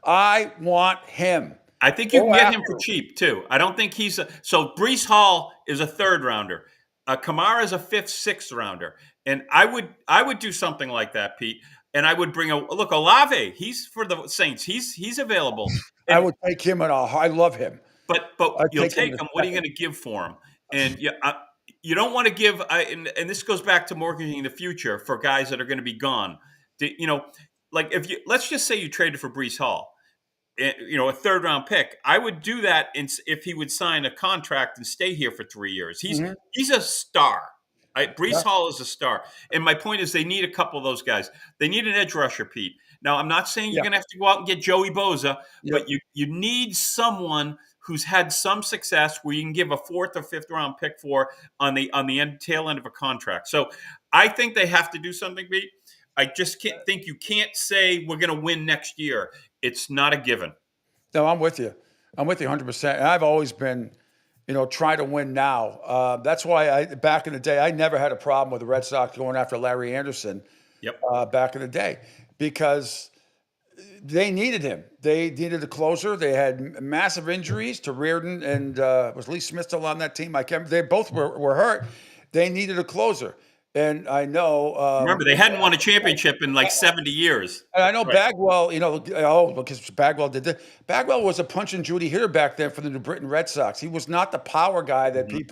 I want him. I think you can get him for cheap too. I don't think so. Breece Hall is a 3rd-rounder. Kamara is a 5th, 6th-rounder, and I would do something like that, Pete. And I would bring Olave. He's for the Saints. He's available. And I would take him at all. I love him. But you'll take him. What are you going to give for him? And you don't want to give. And this goes back to mortgaging the future for guys that are going to be gone. Like let's just say you traded for Breece Hall, a 3rd-round pick. I would do that if he would sign a contract and stay here for 3 years. He's a star. Breece Hall is a star. And my point is, they need a couple of those guys. They need an edge rusher, Pete. Now, I'm not saying you're going to have to go out and get Joey Bosa, but you need someone who's had some success where you can give a 4th or 5th-round pick for on the tail end of a contract. So I think they have to do something, Pete. I just you can't say we're going to win next year. It's not a given. No, I'm with you. I'm with you 100%. And I've always been try to win now. That's why back in the day, I never had a problem with the Red Sox going after Larry Anderson. Back in the day, because they needed him. They needed a closer. They had massive injuries to Reardon and was Lee Smith still on that team? I can't. They both were hurt. They needed a closer. And I know. Remember, they hadn't won a championship in like 70 years. And I know Bagwell, because Bagwell did this. Bagwell was a punch and Judy hitter back then for the New Britain Red Sox. He was not the power guy that he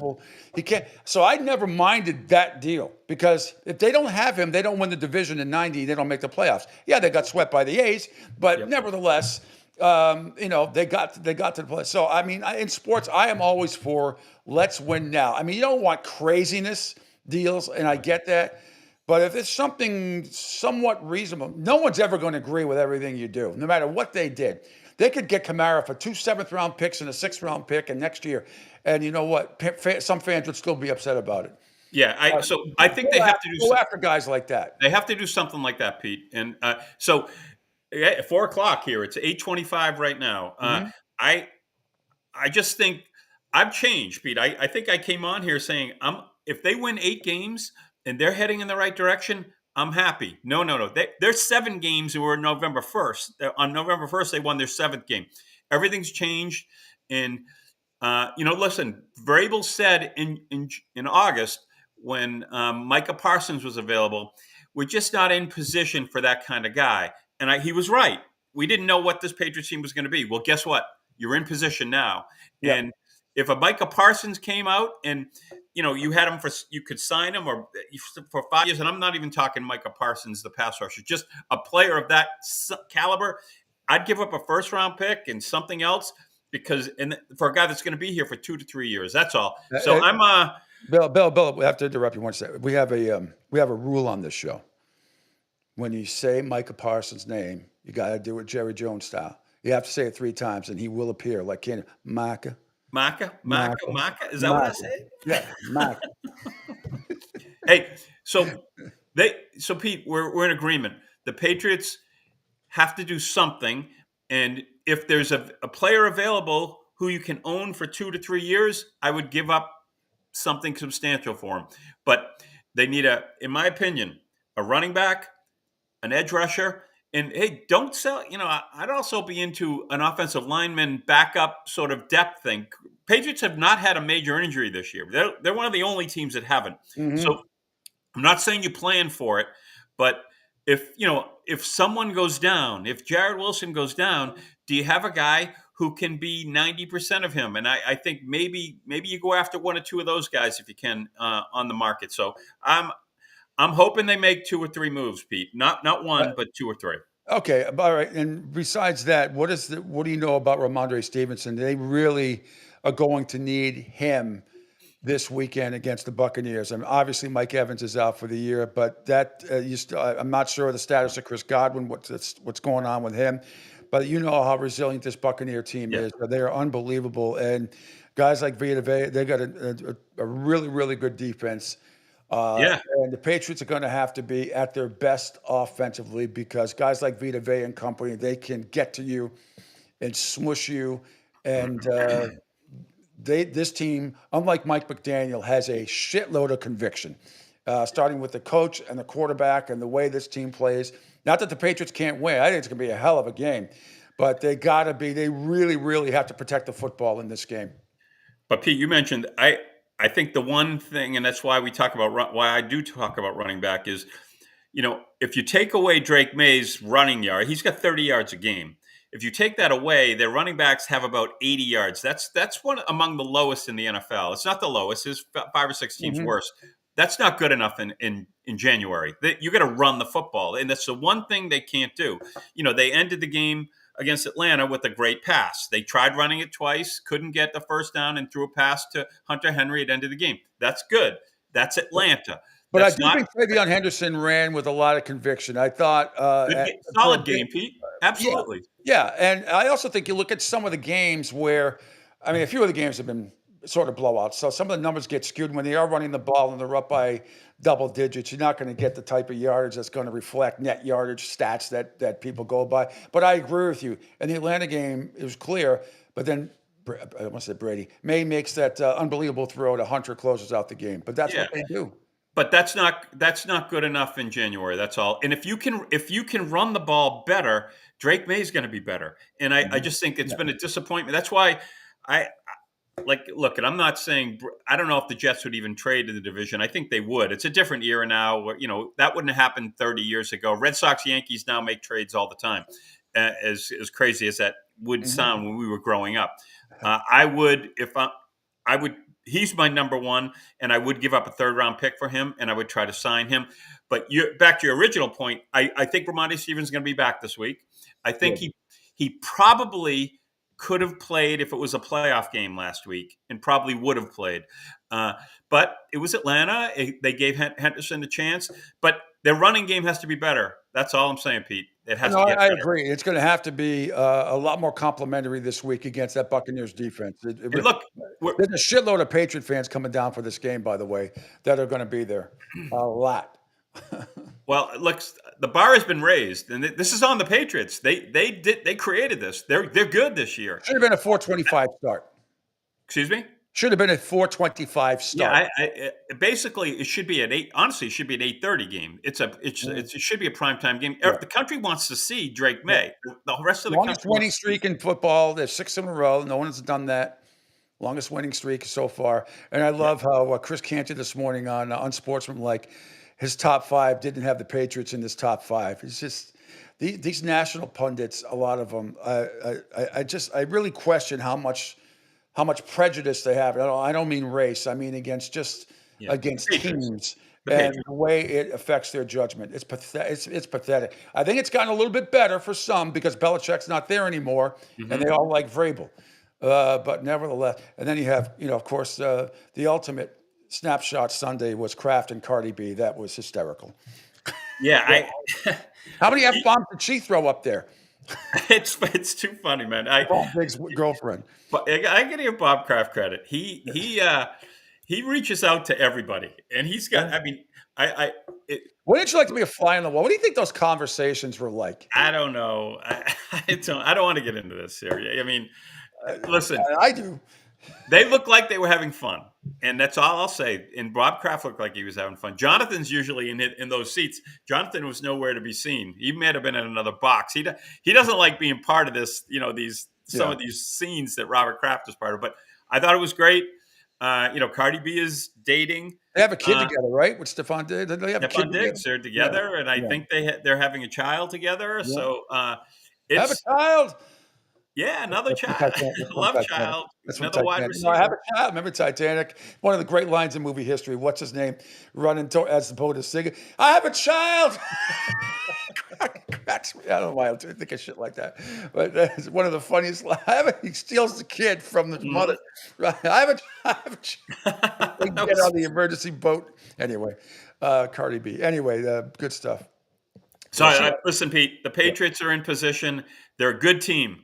can't. So I never minded that deal, because if they don't have him, they don't win the division in 90. They don't make the playoffs. Yeah, they got swept by the A's, but nevertheless, they got to the play. So, I mean, in sports, I am always for let's win now. I mean, you don't want craziness deals, and I get that. But if it's something somewhat reasonable, no one's ever going to agree with everything you do, no matter what they did. They could get Kamara for 2 7th-round picks and a 6th-round pick and next year. And you know what? Some fans would still be upset about it. Yeah, I think they have to go after guys like that. They have to do something like that, Pete. And so at 4 o'clock here, it's 8:25 right now. I just think I've changed, Pete. I think I came on here saying if they win 8 games and they're heading in the right direction, I'm happy. No. There's 7 games who were November 1st. On November 1st, they won their 7th game. Everything's changed. And, listen, Vrabel said in August when Micah Parsons was available, we're just not in position for that kind of guy. And he was right. We didn't know what this Patriots team was going to be. Well, guess what? You're in position now. Yeah. And if a Micah Parsons came out and you had him you could sign him or for 5 years, and I'm not even talking Micah Parsons, the pass rusher, just a player of that caliber. I'd give up a first round pick and something else for a guy that's going to be here for 2 to 3 years. That's all. So I'm Bill, we have to interrupt you one second. We have a rule on this show. When you say Micah Parsons' name, you got to do it Jerry Jones style. You have to say it 3 times, and he will appear like Kenny. Micah. Is that what I say? Yeah, Micah. Hey, so Pete, we're in agreement. The Patriots have to do something, and if there's a player available who you can own for 2 to 3 years, I would give up something substantial for him. But they need in my opinion, a running back, an edge rusher, and hey, don't sell. I'd also be into an offensive lineman backup sort of depth thing. Patriots have not had a major injury this year. They're one of the only teams that haven't. Mm-hmm. So I'm not saying you plan for it, but if someone goes down, if Jared Wilson goes down, do you have a guy who can be 90% of him? And I think maybe you go after 1 or 2 of those guys if you can on the market. So I'm hoping they make 2 or 3 moves, Pete. Not 1, but 2 or 3. Okay, all right. And besides that, what do you know about Ramondre Stevenson? They really are going to need him this weekend against the Buccaneers. I mean, obviously Mike Evans is out for the year, but I'm not sure of the status of Chris Godwin, what's going on with him. But you know how resilient this Buccaneer team is. They are unbelievable, and guys like Vita Vea, they got a really, really good defense. And the Patriots are going to have to be at their best offensively because guys like Vita Vea and company, they can get to you and smush you. And this team, unlike Mike McDaniel, has a shitload of conviction, starting with the coach and the quarterback and the way this team plays. Not that the Patriots can't win. I think it's going to be a hell of a game. But they really, really have to protect the football in this game. But Pete, you mentioned, I think the one thing, and that's why why I do talk about running back is, if you take away Drake May's running yard, he's got 30 yards a game. If you take that away, their running backs have about 80 yards. That's one among the lowest in the NFL. It's not the lowest. There's 5 or 6 teams worse. That's not good enough in January. You got to run the football, and that's the one thing they can't do. They ended the game against Atlanta with a great pass. They tried running it twice, couldn't get the first down, and threw a pass to Hunter Henry at the end of the game. That's good. That's Atlanta. But I do think Travion Henderson ran with a lot of conviction. I thought solid game, Pete. Absolutely. Yeah, and I also think you look at some of the games where, a few of the games have been sort of blowouts. So some of the numbers get skewed when they are running the ball and they're up by double digits. You're not going to get the type of yardage that's going to reflect net yardage stats that people go by. But I agree with you. In the Atlanta game, it was clear. But then, I almost said Brady, May makes that unbelievable throw to Hunter, closes out the game. But that's what they do. But that's not good enough in January. That's all. And if you can run the ball better, Drake May is going to be better. And I just think it's been a disappointment. That's why look, and I'm not saying, I don't know if the Jets would even trade in the division. I think they would. It's a different era now. Where, that wouldn't have happened 30 years ago. Red Sox, Yankees now make trades all the time. As crazy as that would sound when we were growing up. He's my number 1, and I would give up a 3rd round pick for him, and I would try to sign him. But back to your original point, I think Ramondre Stevenson is going to be back this week. I think he probably could have played if it was a playoff game last week, and probably would have played. But it was Atlanta. They gave Henderson a chance, but their running game has to be better. That's all I'm saying, Pete. It has to get better. I agree. It's going to have to be a lot more complimentary this week against that Buccaneers defense. Look, there's a shitload of Patriot fans coming down for this game, by the way, that are going to be there. A lot. Well, look, the bar has been raised, and this is on the Patriots. They created this. They're good this year. Should have been a 425 start. Excuse me? Should have been a 425 start. Yeah, basically it should be at 8. Honestly, it should be an 8:30 game. It should be a primetime game. Yeah. The country wants to see Drake May. The rest of the longest country winning streak in football. There's 6 in a row. No one's done that. Longest winning streak so far. And I love how Chris Cantor this morning on Unsportsmanlike, his top 5 didn't have the Patriots in his top 5. It's just these national pundits. A lot of them. I really question how how much prejudice they have. I don't mean race. I mean against teams and the way it affects their judgment. It's pathetic. It's pathetic. I think it's gotten a little bit better for some because Belichick's not there anymore, and they all like Vrabel. But nevertheless, and then you have, of course, the ultimate snapshot Sunday was Kraft and Cardi B. That was hysterical. Yeah, how many F-bombs did she throw up there? It's too funny, man. Big's girlfriend. But I got to give Bob Kraft credit. He reaches out to everybody, and he's got. I mean, Wouldn't you like to be a fly on the wall? What do you think those conversations were like? I don't know. I don't want to get into this here. I mean, listen, I do. They look like they were having fun, and that's all I'll say. And Bob Kraft looked like he was having fun. Jonathan's usually in those seats. Jonathan was nowhere to be seen. He may have been in another box. He doesn't like being part of this. Some of these scenes that Robert Kraft is part of. But I thought it was great. Cardi B is dating. They have a kid together, right? With Stephon Diggs. They have a kid Diggs. They're together, and I think they're having a child together. Yeah. So have a child. Yeah, another child. Love child. That's another wide receiver. I have a child. Remember Titanic? One of the great lines in movie history. What's his name? Running as the boat is singing. I have a child. I don't know why I think of shit like that, but that's one of the funniest lines. He steals the kid from the mother. Right. I have a child. They get on the emergency boat. Anyway, Cardi B. Anyway, good stuff. So listen, Pete. The Patriots are in position. They're a good team.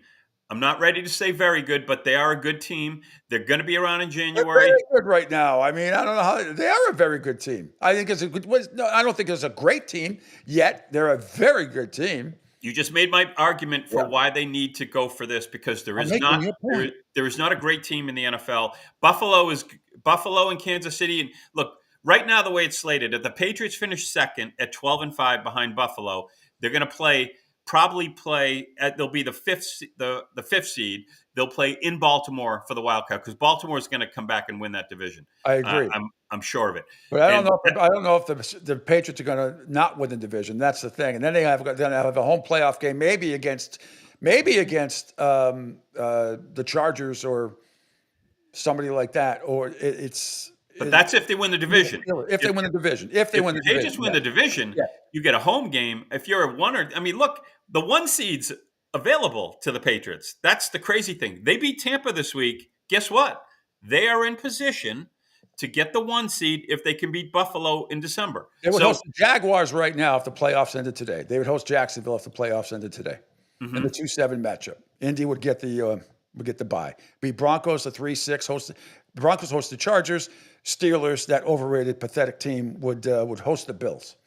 I'm not ready to say very good, but they are a good team. They're going to be around in January. They're very good right now. I mean, I don't know how they are a very good team. I think it's a good. No, I don't think it's a great team yet. They're a very good team. You just made my argument for why they need to go for this because there is not a great team in the NFL. Buffalo and Kansas City. And look, right now the way it's slated, if the Patriots finish second at 12-5 behind Buffalo, they're going to probably play they'll be the fifth seed. They'll play in Baltimore for the wild card because Baltimore is going to come back and win that division. I agree. I'm sure of it. But I don't know if the Patriots are going to not win the division. That's the thing. And then they have a home playoff game, maybe against the Chargers or somebody like that. Or But that's if they win the division. If they win the division. If they win the division. They just win the division, you get a home game. If you're look, the 1 seed's available to the Patriots. That's the crazy thing. They beat Tampa this week. Guess what? They are in position to get the 1 seed if they can beat Buffalo in December. They would host the Jaguars right now if the playoffs ended today. They would host Jacksonville if the playoffs ended today. In the 2-7 matchup. Indy would get the bye. Beat Broncos, the 3-6 Broncos host the Chargers. Steelers, that overrated, pathetic team, would host the Bills.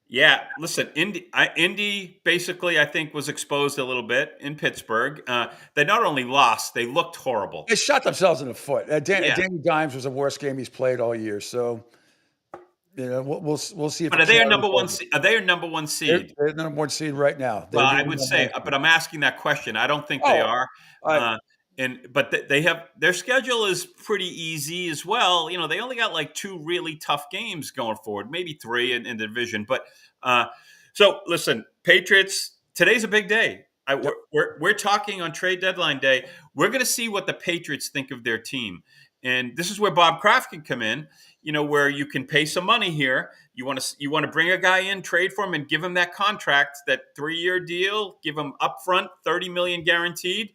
Yeah, listen, Indy basically, I think, was exposed a little bit in Pittsburgh. They not only lost, they looked horrible. They shot themselves in the foot. Danny Dimes was the worst game he's played all year. So, we'll see. But are they a number 1 seed? Are they a number 1 seed? They're number 1 seed right now. Well, I would say, but I'm asking that question. I don't think they are. But they have their schedule is pretty easy as well. They only got like 2 really tough games going forward, maybe 3 in the division. But so listen, Patriots. Today's a big day. We're talking on trade deadline day. We're going to see what the Patriots think of their team, and this is where Bob Kraft can come in. Where you can pay some money here. You want to bring a guy in, trade for him, and give him that contract, that 3-year deal. Give him upfront $30 million guaranteed.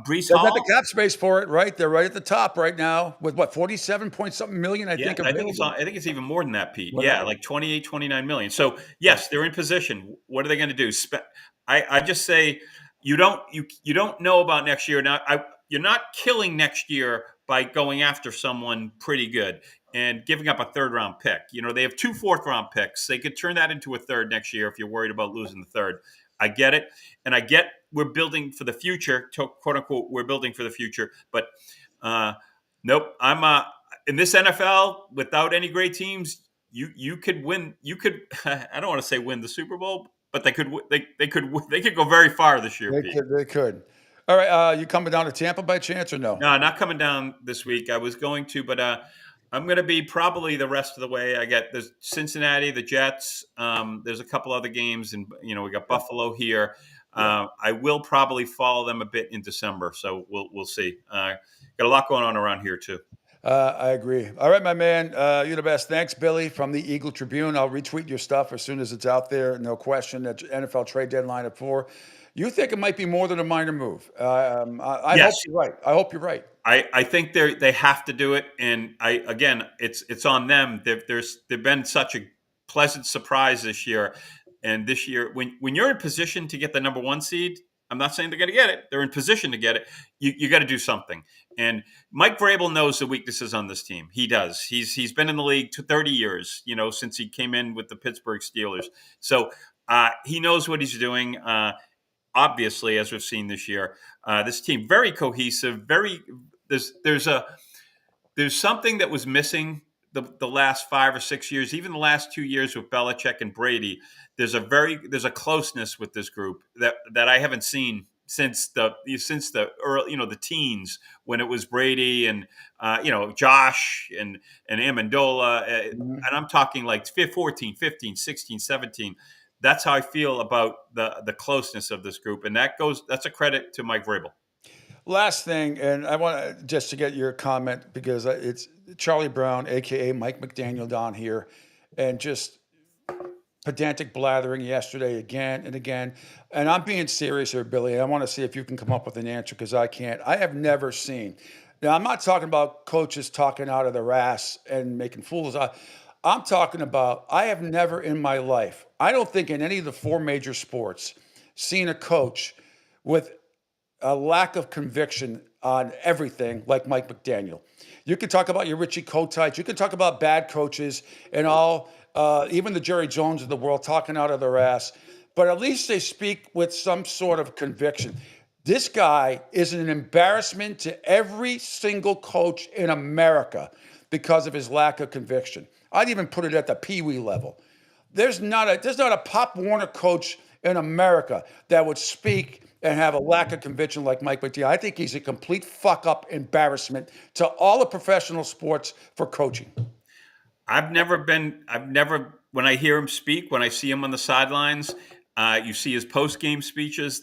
Brees Hall. They've got the cap space for it, right? They're right at the top right now with 47 point something million, I think. I think it's even more than that, Pete. Yeah, like 28, 29 million. So yes, they're in position. What are they going to do? I just say you don't know about next year. Now you're not killing next year by going after someone pretty good and giving up a 3rd-round pick. They have 2 4th-round picks. They could turn that into a 3rd next year if you're worried about losing the 3rd. I get it. And I get we're building for the future, quote unquote, we're building for the future. But nope, I'm in this NFL without any great teams, you could win. You could, I don't want to say win the Super Bowl, but they could go very far this year. They could. All right. You coming down to Tampa by chance or no? No, not coming down this week. I was going to, but I'm going to be probably the rest of the way. I got the Cincinnati, the Jets. There's a couple other games, and we got Buffalo here. I will probably follow them a bit in December, so we'll see. Got a lot going on around here too. I agree. All right, my man. You're the best. Thanks, Billy, from the Eagle Tribune. I'll retweet your stuff as soon as it's out there. No question. That NFL trade deadline at 4. You think it might be more than a minor move? I Yes. hope you're right. I hope you're right. I think they have to do it, and it's on them. They've been such a pleasant surprise this year, and this year when you're in position to get the number 1 seed, I'm not saying they're going to get it. They're in position to get it. You got to do something. And Mike Vrabel knows the weaknesses on this team. He does. He's been in the league 30 years, since he came in with the Pittsburgh Steelers. So he knows what he's doing. Obviously, as we've seen this year, this team very cohesive. There's something that was missing the last 5 or 6 years, even the last 2 years with Belichick and Brady. There's a closeness with this group that I haven't seen since the early, the teens, when it was Brady and Josh and Amendola, and I'm talking like 14, 15, 16, 17. That's how I feel about the closeness of this group, and that's a credit to Mike Vrabel. Last thing, and I want just to get your comment, because it's Charlie Brown, a.k.a. Mike McDaniel, down here, and just pedantic blathering yesterday again and again. And I'm being serious here, Billy. I want to see if you can come up with an answer, because I can't. I have never seen. Now, I'm not talking about coaches talking out of their ass and making fools. I'm talking about, I have never in my life, I don't think in any of the 4 major sports, seen a coach with a lack of conviction on everything like Mike McDaniel. You can talk about your Richie Kotites. You can talk about bad coaches and all, even the Jerry Jones of the world talking out of their ass. But at least they speak with some sort of conviction. This guy is an embarrassment to every single coach in America because of his lack of conviction. I'd even put it at the Pee-wee level. There's not a Pop Warner coach in America that would speak and have a lack of conviction like Mike McDaniel. I think he's a complete fuck-up embarrassment to all the professional sports for coaching. When I hear him speak, when I see him on the sidelines, you see his post-game speeches.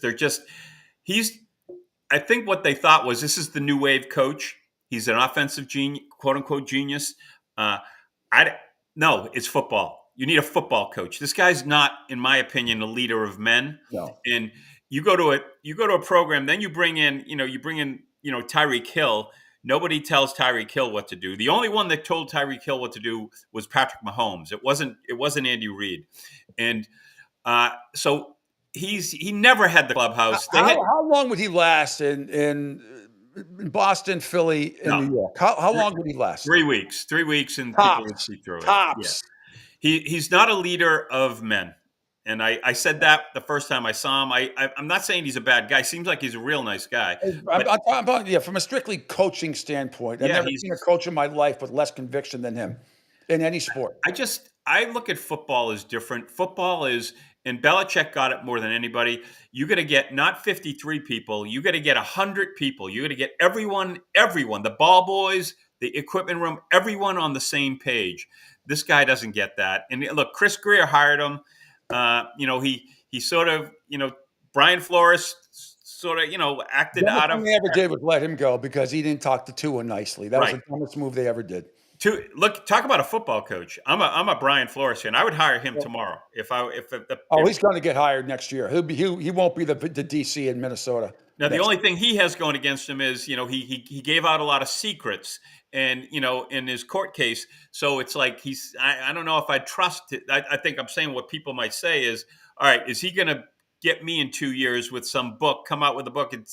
I think what they thought was, this is the new wave coach. He's an offensive genius, quote unquote genius. No, it's football. You need a football coach. This guy's not, in my opinion, a leader of men. No. And you go to a program, then you bring in Tyreek Hill. Nobody tells Tyreek Hill what to do. The only one that told Tyreek Hill what to do was Patrick Mahomes. It wasn't Andy Reid. And so he never had the clubhouse. How long would he last in Boston, Philly, and New York? How long would he last? 3 weeks. 3 weeks, and Tops. people would see through it. Tops. Yeah. He's not a leader of men. And I said that the first time I saw him. I'm not saying he's a bad guy. Seems like he's a real nice guy. I'm talking about, from a strictly coaching standpoint. I've never seen a coach in my life with less conviction than him in any sport. I look at football as different. Football is, and Belichick got it more than anybody. You got to get not 53 people. You got to get 100 people. You got to get everyone, the ball boys, the equipment room, everyone on the same page. This guy doesn't get that. And look, Chris Greer hired him. He sort of, Brian Flores sort of, acted out of. The thing they ever did was let him go because he didn't talk to Tua nicely. That was the dumbest move they ever did. Talk about a football coach. I'm a Brian Flores fan. I would hire him tomorrow he's going to get hired next year. He won't be the DC in Minnesota. Now the only thing he has going against him is he gave out a lot of secrets, and in his court case. So it's like I don't know if I trust it. I think I'm saying what people might say is, all right, is he going to get me in 2 years with some book, come out with a book, and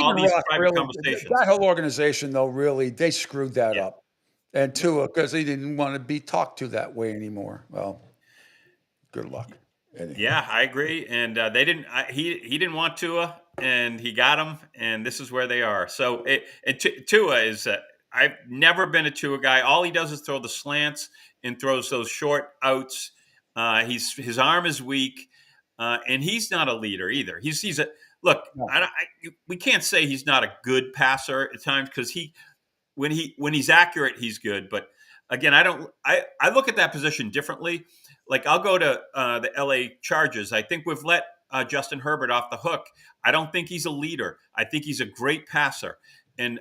all these private conversations? That whole organization, though, really, they screwed that up. And Tua, because he didn't want to be talked to that way anymore. Well, good luck. Anyway. Yeah, I agree. And they didn't. He didn't want Tua, and he got him, and this is where they are. So Tua is. I've never been a Tua guy. All he does is throw the slants and throws those short outs. His arm is weak, and he's not a leader either. He's a look. No. We can't say he's not a good passer at times, because when he's accurate, he's good. But again, I look at that position differently. Like I'll go to the LA Chargers. I think we've let Justin Herbert off the hook. I don't think he's a leader. I think he's a great passer, and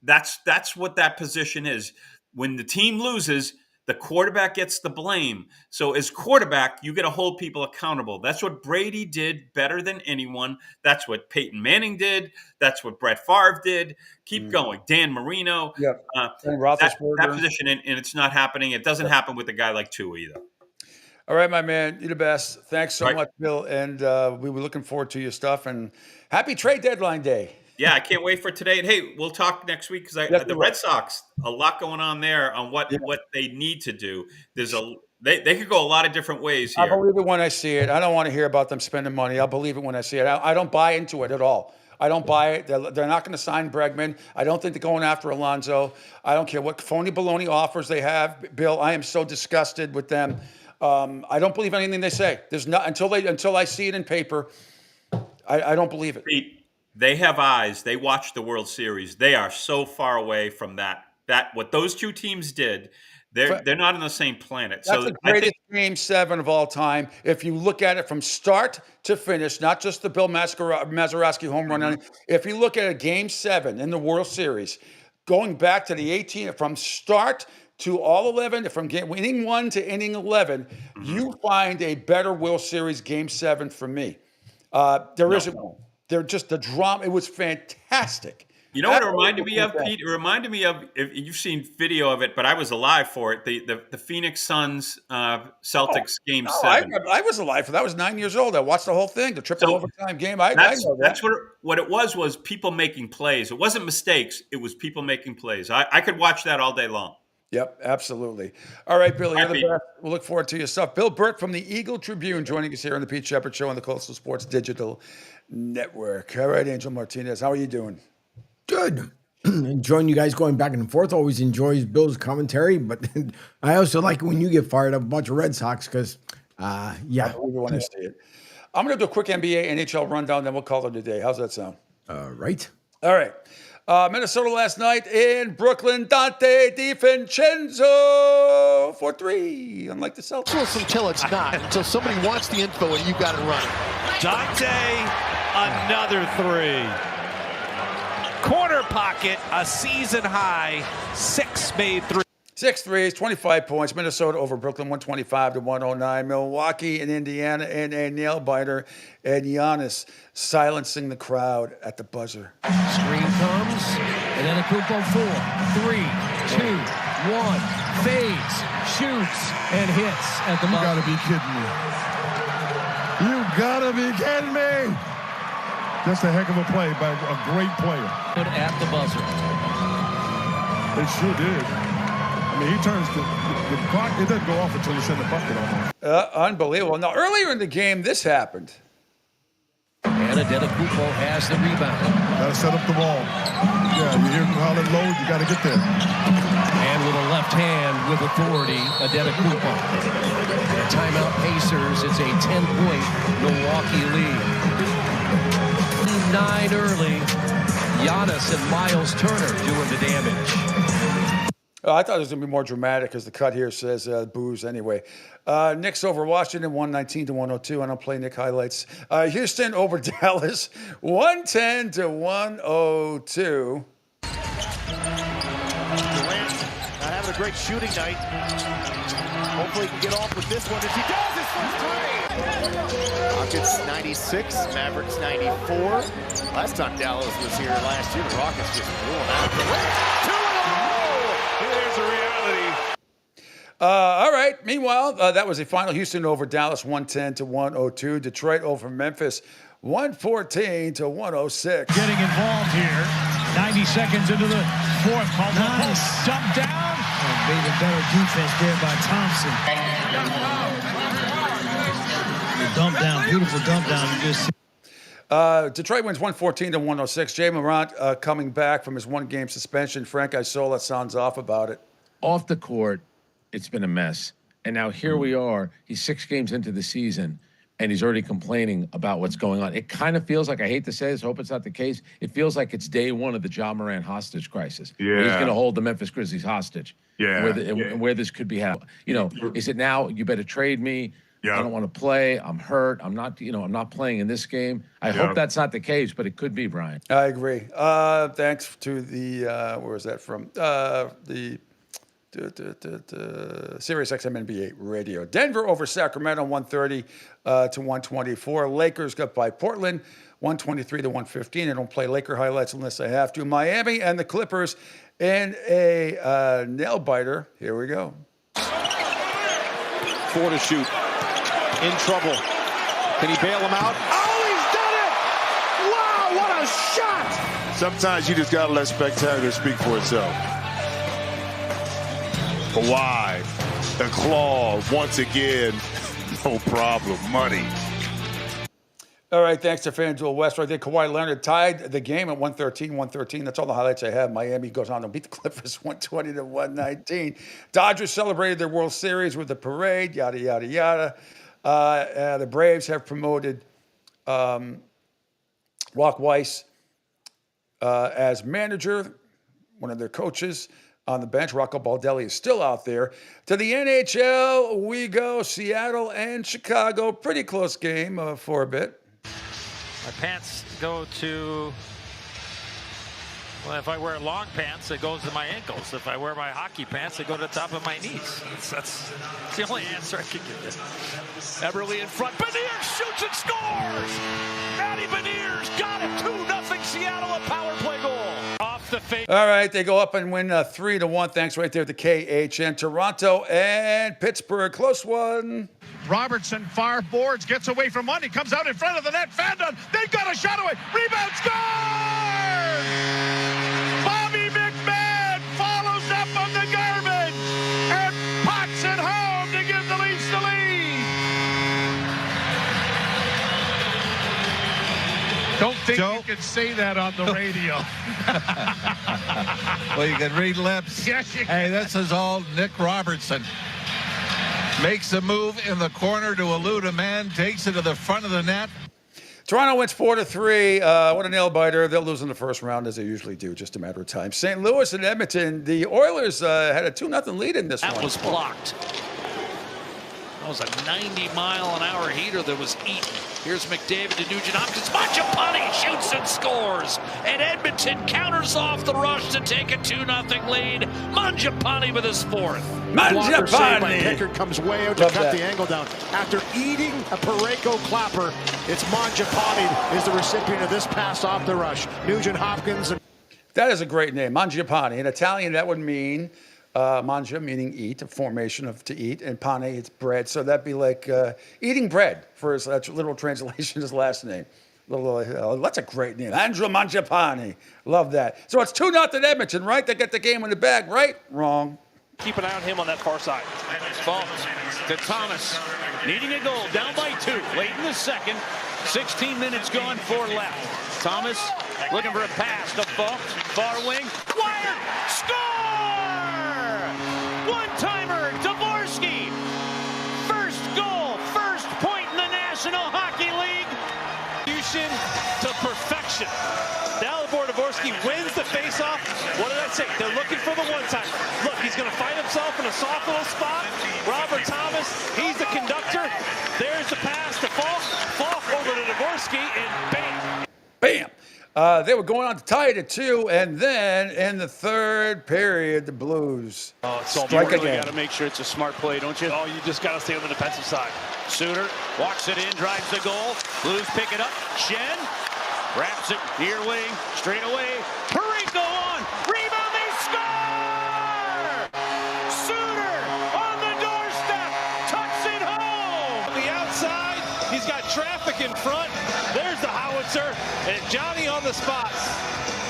that's what that position is. When the team loses, the quarterback gets the blame. So as quarterback, you got to hold people accountable. That's what Brady did better than anyone. That's what Peyton Manning did. That's what Brett Favre did. Keep going. Dan Marino. Yep. And That Roethlisberger. position, and it's not happening. It doesn't happen with a guy like Tua either. All right, my man. You're the best. Thanks so Right. much, Bill. And we were looking forward to your stuff. And happy trade deadline day. Yeah, I can't wait for today. And hey, we'll talk next week because Yes, we the will. Red Sox, a lot going on there on what they need to do. There's they could go a lot of different ways I here. believe it when I see it. I don't want to hear about them spending money. I'll believe it when I see it. I don't buy into it at all. I don't buy it. They're not going to sign Bregman. I don't think they're going after Alonso. I don't care what phony baloney offers they have. Bill, I am so disgusted with them. I don't believe anything they say. There's not until I see it in paper. I don't believe it. Pete, they have eyes. They watch the World Series. They are so far away from that. That what those two teams did. They're not on the same planet. That's So the I greatest think Game 7 of all time. If you look at it from start to finish, not just the Bill Mazeroski home run. If you look at a Game 7 in the World Series, going back to the 18, from start to all 11, from inning 1 to inning 11, you find a better World Series Game 7 for me. There isn't one. They're just the drama. It was fantastic. You know what it reminded me of, Pete? It reminded me of, if you've seen video of it, but I was alive for it. The Phoenix Suns Celtics Game 7. I was alive for that. I was 9 years old. I watched the whole thing, the triple overtime game. I know that. That's what it was people making plays. It wasn't mistakes. It was people making plays. I could watch that all day long. Yep, absolutely. All right, Billy, you're the best. We'll look forward to your stuff. Bill Burt from the Eagle Tribune joining us here on the Pete Sheppard Show on the Coastal Sports Digital Network. All right, Angel Martinez, how are you doing? Good. Enjoying you guys going back and forth. Always enjoys Bill's commentary, but I also like it when you get fired up a bunch of Red Sox because, yeah. We want to see it. I'm going to do a quick NBA, NHL rundown, then we'll call it a day. How's that sound? Right. All right. Minnesota last night in Brooklyn. Dante DiVincenzo for 3, unlike the Celtics. Until it's not. Until somebody wants the info and you got it running. Dante, another 3. Corner pocket, a season high, 6 made 3. 6 threes, 25 points. Minnesota over Brooklyn, 125-109. Milwaukee and Indiana in a nail biter. And Giannis silencing the crowd at the buzzer. Screen comes, and then a Antetokounmpo 4, 3, 2, 1, fades, shoots, and hits at the You buzzer. gotta be kidding me. You gotta be kidding me. Just a heck of a play by a great player. At the buzzer. They sure did. I mean, he turns the clock. It doesn't go off until he sends the bucket almost. Unbelievable. Now, earlier in the game, this happened. And Antetokounmpo has the rebound. Gotta set up the ball. Yeah, you hear him holler low, you gotta get there. And with a left hand with authority, Antetokounmpo. Timeout Pacers. It's a 10-point Milwaukee lead. 9 early. Giannis and Miles Turner doing the damage. I thought it was going to be more dramatic because the cut here says booze anyway. Knicks over Washington, 119-102. I don't play Knick highlights. Houston over Dallas, 110-102. Durant not having a great shooting night. Hopefully he can get off with this one. As he does, his first 3. Rockets 96, Mavericks 94. Last time Dallas was here last year, the Rockets just blew them out. Durant, 2-0. Here's the reality. All right. Meanwhile, that was a final. Houston over Dallas, 110-102. Detroit over Memphis, 114-106. Getting involved here. 90 seconds into the fourth. Nice. Dump down. And made a better defense there by Thompson. The dump down, beautiful dump down. You just Detroit wins 114-106. Jay Morant coming back from his 1-game suspension. Frank Isola sounds off about it. Off the court, it's been a mess. And now here we are. He's 6 games into the season. and he's already complaining about what's going on. It kind of feels like, I hate to say this, hope it's not the case, it feels like it's day one of the Ja Morant hostage crisis. Yeah. He's going to hold the Memphis Grizzlies hostage. Yeah. Where this could be happening. You know, is it now, you better trade me? I don't want to play. I'm hurt. I'm not playing in this game. I hope that's not the case, but it could be, Brian. I agree. Thanks to the, where is that from? The Sirius XM NBA radio. Denver over Sacramento, 130 to 124. Lakers up by Portland, 123 to 115. I don't play Laker highlights unless I have to. Miami and the Clippers in a nail biter. Here we go. 4 to shoot. In trouble. Can he bail him out? Oh, he's done it! Wow, what a shot! Sometimes you just got to let spectacular speak for itself. Kawhi, the claw, once again, no problem, money. All right, thanks to FanDuel West. Right there, Kawhi Leonard tied the game at 113. That's all the highlights I have. Miami goes on to beat the Clippers 120 to 119. Dodgers celebrated their World Series with a parade, yada, yada, yada. The Braves have promoted Rock Weiss as manager, one of their coaches on the bench. Rocco Baldelli is still out there. To the NHL we go. Seattle and Chicago. Pretty close game for a bit. My pants go to, well, if I wear long pants, it goes to my ankles. If I wear my hockey pants, they go to the top of my knees. That's the only answer I can give you. Eberle in front. Beniers shoots and scores! Matty Beniers got it. 2-0 Seattle, a power play goal. Off the face. All right, they go up and win 3-1. Thanks right there to KHN. Toronto and Pittsburgh. Close one. Robertson far boards, gets away from one. He comes out in front of the net. Fandon, they've got a shot away. Rebound, score! Bobby McMahon follows up on the garbage and pots it home to give the Leafs the lead. Don't think you can say that on the radio. Well, you can read lips. Yes, you can. Hey, this is all Nick Robertson. Makes a move in the corner to elude a man, takes it to the front of the net. Toronto wins 4-3. What a nail biter. They'll lose in the first round as they usually do, just a matter of time. St. Louis and Edmonton. The Oilers had a 2-0 lead in this one. That was blocked. That was a 90-mile-an-hour heater that was eaten. Here's McDavid to Nugent-Hopkins. Mangiapane shoots and scores. And Edmonton counters off the rush to take a 2-0 lead. Mangiapane with his fourth. Blocker saved by Mangiapane. Pickard comes way out to Love cut that. the angle down. After eating a Parayko clapper, it's Mangiapane is the recipient of this pass off the rush. Nugent-Hopkins. That is a great name, Mangiapane. In Italian, that would mean mangia, meaning eat, a formation of to eat, and pane, it's bread. So that'd be like eating bread for his literal translation, his last name. That's a great name, Andrew Mangiapane. Love that. So it's 2-0 Edmonton, right? They get the game in the bag, right? Wrong. Keep an eye on him on that far side. Ball to Thomas. Needing a goal. Down by 2. Late in the second. 16 minutes gone, 4 left. Thomas looking for a pass to Falk. Far wing. Wired. Score! One-timer. Dvorsky. First goal. First point in the National Hockey League. To perfection. Dalibor Dvorsky wins the face-off. What did I say? They're looking for the one-timer. Look, he's going to find himself in a soft little spot. Robert Thomas, he's the conductor. There's the pass to Falk. Falk over to Dvorsky, and bam. Bam. They were going on to tie it at 2, and then in the third period, the Blues strike You really again. got to make sure it's a smart play, don't you? Oh, you just got to stay on the defensive side. Suter walks it in, drives the goal. Blues pick it up. Shen wraps it near wing, straight away. Parayko on. Rebound, they score! Suter on the doorstep. Tucks it home. On the outside, he's got traffic in front. There's the howitzer. And Johnny on the spot.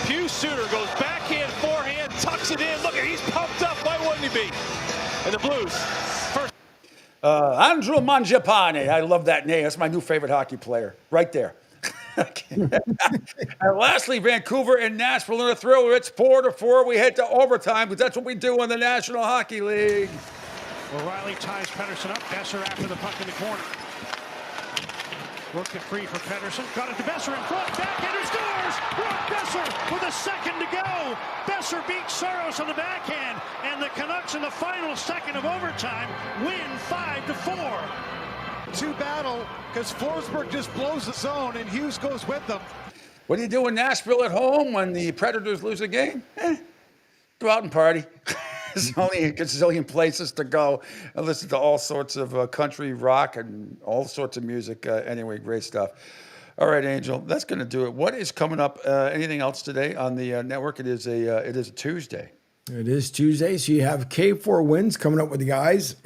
Pius Suter goes backhand, forehand, tucks it in. Look, he's pumped up. Why wouldn't he be? And the Blues, first. Andrew Mangiapane. I love that name. That's my new favorite hockey player. Right there. And lastly, Vancouver and Nashville in a thriller. It's 4-4. We head to overtime because that's what we do in the National Hockey League. O'Reilly ties Pedersen up. Besser after the puck in the corner. Worked it free for Pedersen. Got it to Besser in front. Backhander scores! Brock Besser with a second to go. Besser beats Saros on the backhand. And the Canucks in the final second of overtime win 5-4. Two battle because Forsberg just blows the zone and Hughes goes with them. What do you do in Nashville at home when the Predators lose a game? Go out and party. There's only a gazillion places to go and listen to all sorts of country, rock, and all sorts of music. Anyway, great stuff. All right, Angel, that's going to do it. What is coming up? Anything else today on the network? It is a Tuesday. It is Tuesday, so you have K4 Wins coming up with the guys.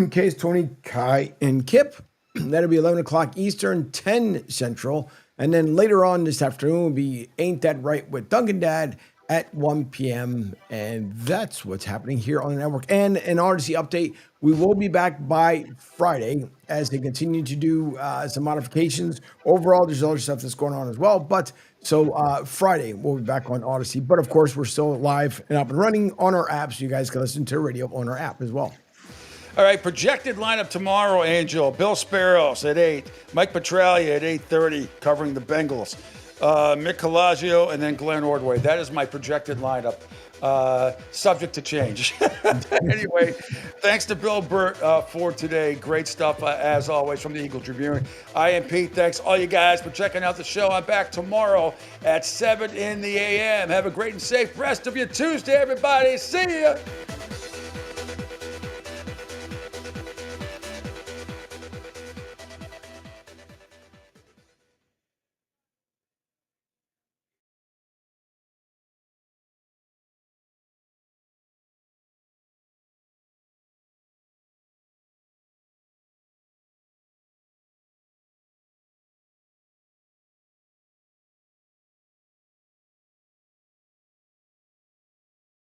Case Tony, Kai, and Kip. That'll be 11 o'clock Eastern, 10 Central. And then later on this afternoon will be Ain't That Right with Duncan Dad at 1 p.m. And that's what's happening here on the network. And an Odyssey update, we will be back by Friday as they continue to do some modifications. Overall, there's other stuff that's going on as well. But so Friday, we'll be back on Odyssey. But of course, we're still live and up and running on our app, so you guys can listen to radio on our app as well. All right, projected lineup tomorrow, Angel. Bill Sparrows at 8. Mike Petralia at 8:30, covering the Bengals. Mick Colaggio and then Glenn Ordway. That is my projected lineup. Subject to change. Anyway, thanks to Bill Burt for today. Great stuff, as always, from the Eagle Tribune. I am Pete. Thanks, all you guys, for checking out the show. I'm back tomorrow at 7 in the a.m. Have a great and safe rest of your Tuesday, everybody. See ya.